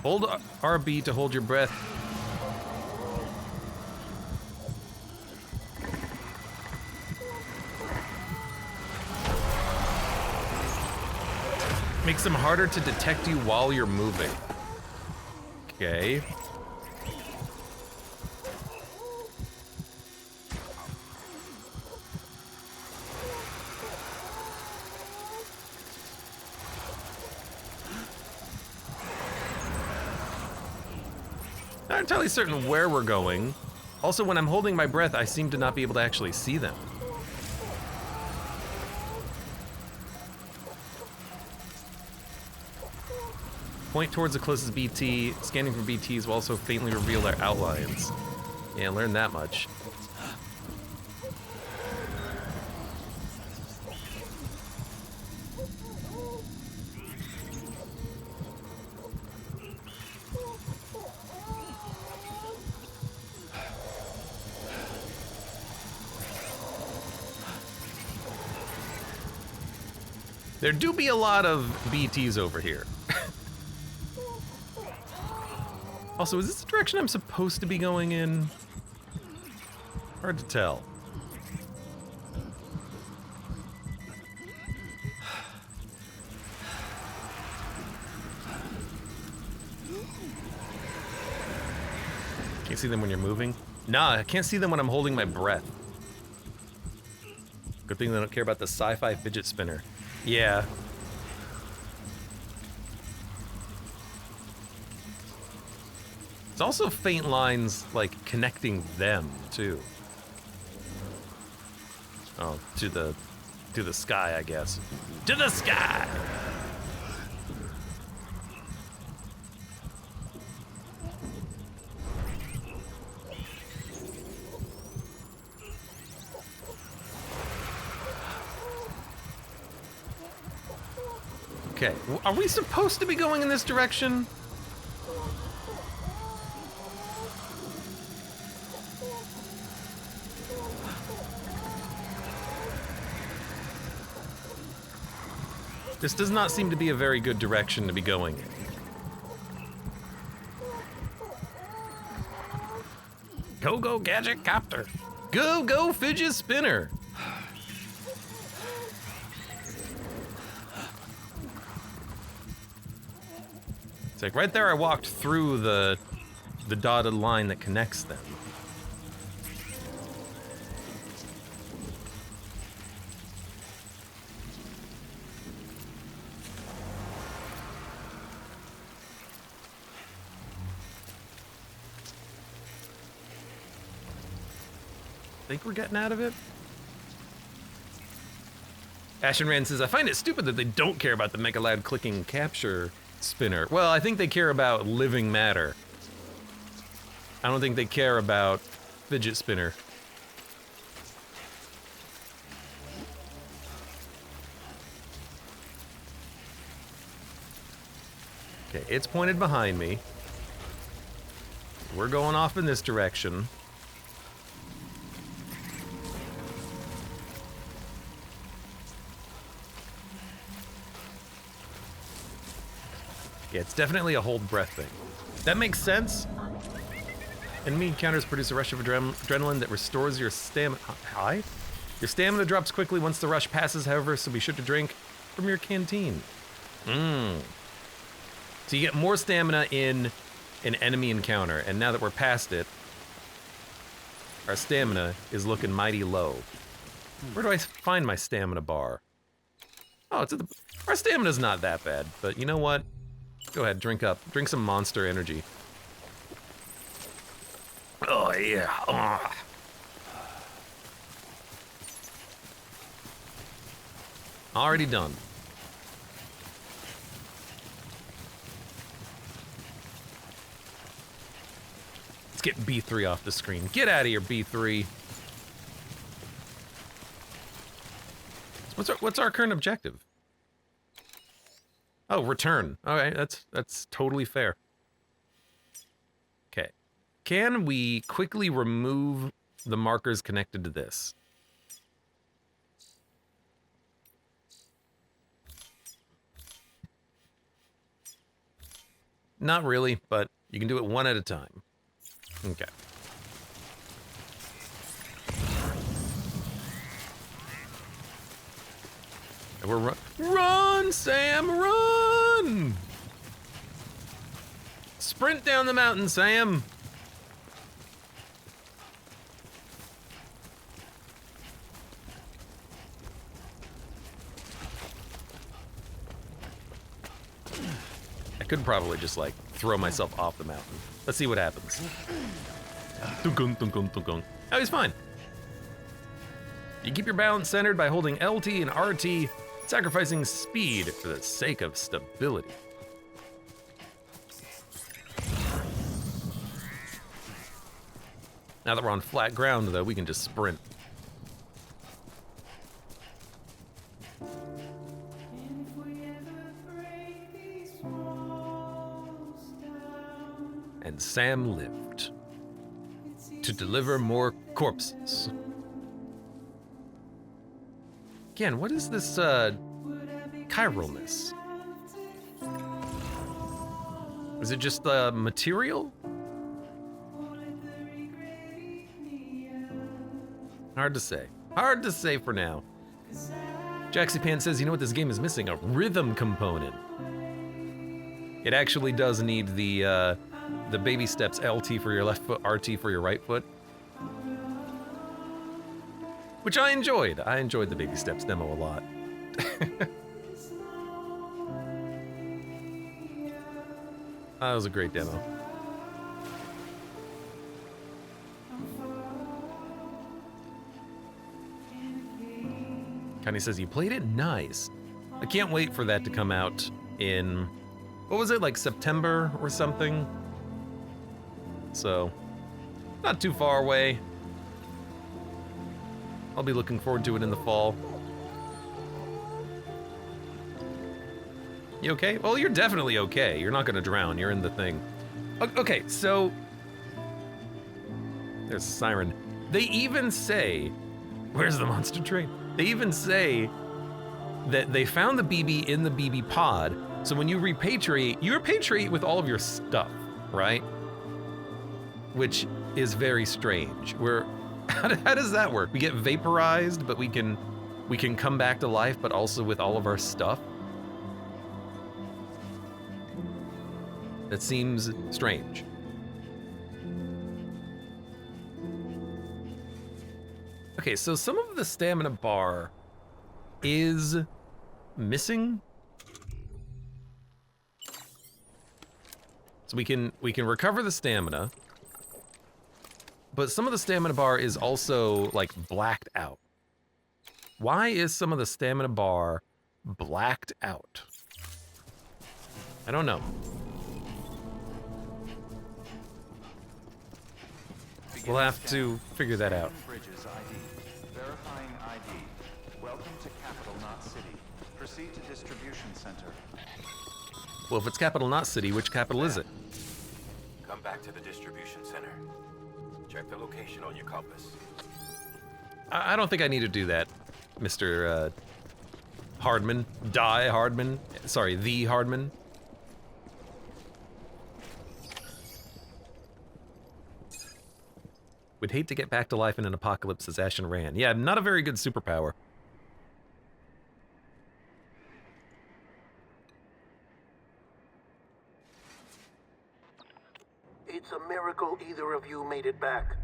Hold RB to hold your breath. Makes them harder to detect you while you're moving. Okay. Not entirely certain where we're going. Also, when I'm holding my breath, I seem to not be able to actually see them. Point towards the closest BT. Scanning for BTs will also faintly reveal their outlines. Yeah, learn that much. There do be a lot of BTs over here. Also, is this the direction I'm supposed to be going in? Hard to tell. Can't you see them when you're moving? Nah, I can't see them when I'm holding my breath. Good thing they don't care about the sci-fi fidget spinner. Yeah. It's also faint lines, like, connecting them, too. Oh, to the sky, I guess. To the sky! Okay, are we supposed to be going in this direction? This does not seem to be a very good direction to be going in. Go gadget copter. Go fidget spinner. It's like right there I walked through the dotted line that connects them. Think we're getting out of it? Ashen Rand says, I find it stupid that they don't care about the MacLeod clicking capture spinner. Well, I think they care about living matter. I don't think they care about fidget spinner. Okay, it's pointed behind me. We're going off in this direction. Yeah, it's definitely a hold breath thing. That makes sense. Enemy encounters produce a rush of adrenaline that restores your stamina. Hi? Your stamina drops quickly once the rush passes, however, so be sure to drink from your canteen. So you get more stamina in an enemy encounter, and now that we're past it, our stamina is looking mighty low. Where do I find my stamina bar? Oh, it's at the... Our stamina's not that bad, but you know what? Go ahead, drink up. Drink some Monster Energy. Oh, yeah. Oh. Already done. Let's get B3 off the screen. Get out of here, B3. What's our current objective? Oh, return. All right, that's totally fair. Okay. Can we quickly remove the markers connected to this? Not really, but you can do it one at a time. Okay. And we're run, Sam, run! Sprint down the mountain, Sam. I could probably just like throw myself off the mountain. Let's see what happens. Oh, he's fine. You keep your balance centered by holding LT and RT, sacrificing speed for the sake of stability. Now that we're on flat ground, though, we can just sprint. And Sam lived to deliver more corpses. Again, what is this chiralness? Is it just the material? Hard to say. Hard to say for now. Jaxie says, you know what this game is missing? A rhythm component. It actually does need the baby steps, LT for your left foot, RT for your right foot. Which I enjoyed. I enjoyed the baby steps demo a lot. That was a great demo. Connie says, you played it? Nice. I can't wait for that to come out in, what was it, like September or something? So, not too far away. I'll be looking forward to it in the fall. You okay? Well, you're definitely okay. You're not gonna drown. You're in the thing. Okay, so... There's a siren. They even say... Where's the monster train? They even say that they found the BB in the BB pod, so when you repatriate with all of your stuff, right? Which is very strange. How does that work? We get vaporized, but we can come back to life, but also with all of our stuff? That seems strange. Okay, so some of the stamina bar is missing. So we can recover the stamina, but some of the stamina bar is also like blacked out. Why is some of the stamina bar blacked out? I don't know. We'll have to figure that out. Bridges ID. Verifying ID. Welcome to Capital Knot City. Proceed to distribution center. Well, if it's capital not city, which capital is it? Come back to the distribution center. Check the location on your compass. I don't think I need to do that, Mr. Hardman. Die Hardman. Sorry, the Hardman. Would hate to get back to life in an apocalypse as Ashen ran. Yeah, not a very good superpower. It's a miracle either of you made it back.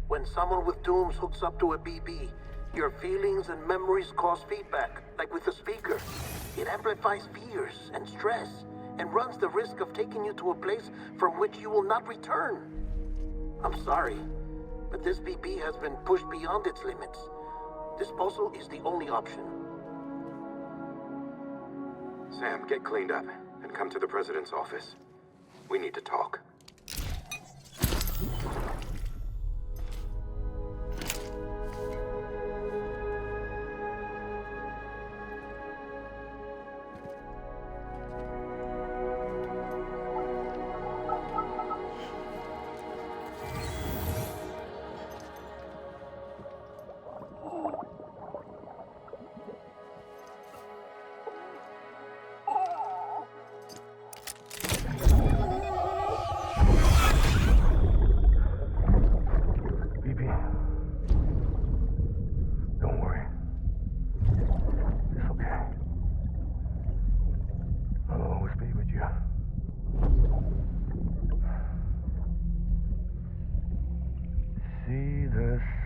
When someone with dooms hooks up to a BB, your feelings and memories cause feedback, like with a speaker. It amplifies fears and stress, and runs the risk of taking you to a place from which you will not return. I'm sorry, but this BB has been pushed beyond its limits. Disposal is the only option. Sam, get cleaned up and come to the president's office. We need to talk.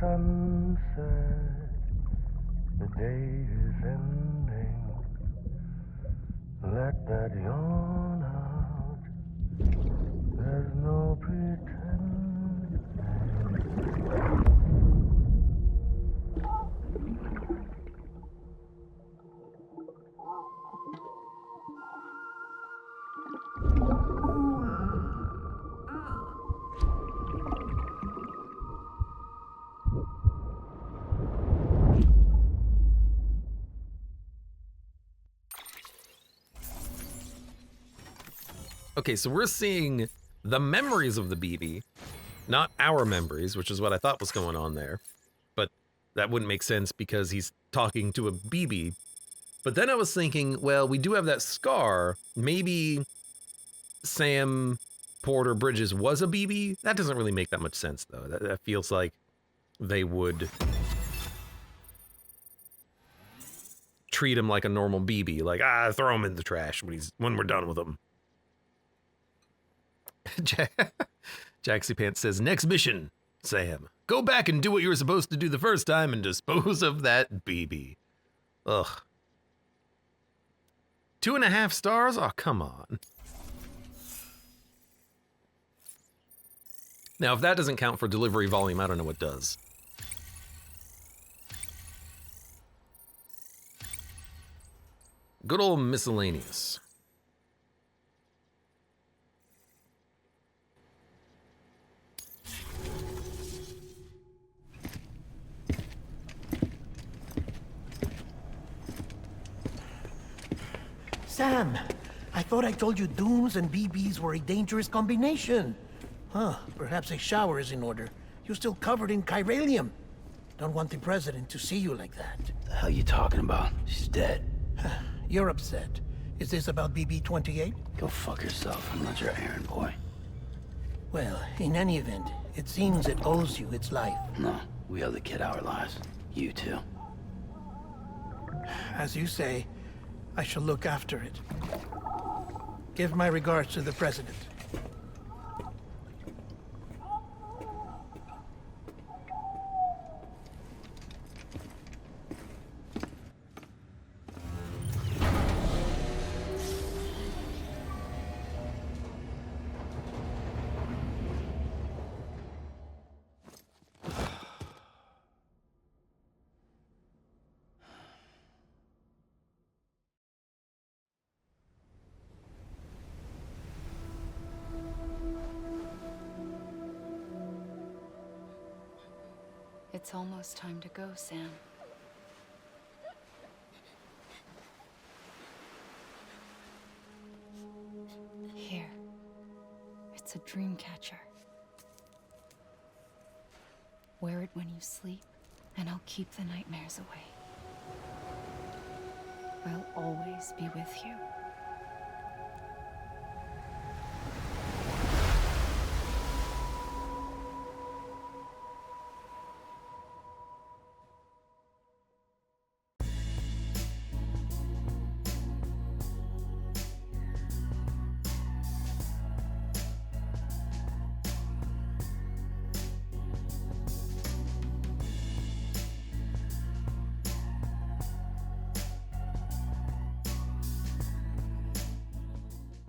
sunset, the day is ending. Let that yawn out. There's no pretending. Okay, so we're seeing the memories of the BB, not our memories, which is what I thought was going on there. But that wouldn't make sense because he's talking to a BB. But then I was thinking, well, we do have that scar. Maybe Sam Porter Bridges was a BB? That doesn't really make that much sense, though. That feels like they would treat him like a normal BB. Like, throw him in the trash when we're done with him. Jaxie Pants says, next mission, Sam. Go back and do what you were supposed to do the first time and dispose of that BB. Ugh. 2.5 stars? Oh, come on. Now, if that doesn't count for delivery volume, I don't know what does. Good old miscellaneous. Sam, I thought I told you dooms and BBs were a dangerous combination. Huh, perhaps a shower is in order. You're still covered in chiralium. Don't want the president to see you like that. The hell you talking about? She's dead. You're upset. Is this about BB-28? Go fuck yourself. I'm not your errand boy. Well, in any event, It seems it owes you its life. No, we owe the kid our lives. You too. As you say, I shall look after it. Give my regards to the President. It's almost time to go, Sam. Here. It's a dream catcher. Wear it when you sleep, and I'll keep the nightmares away. I'll always be with you.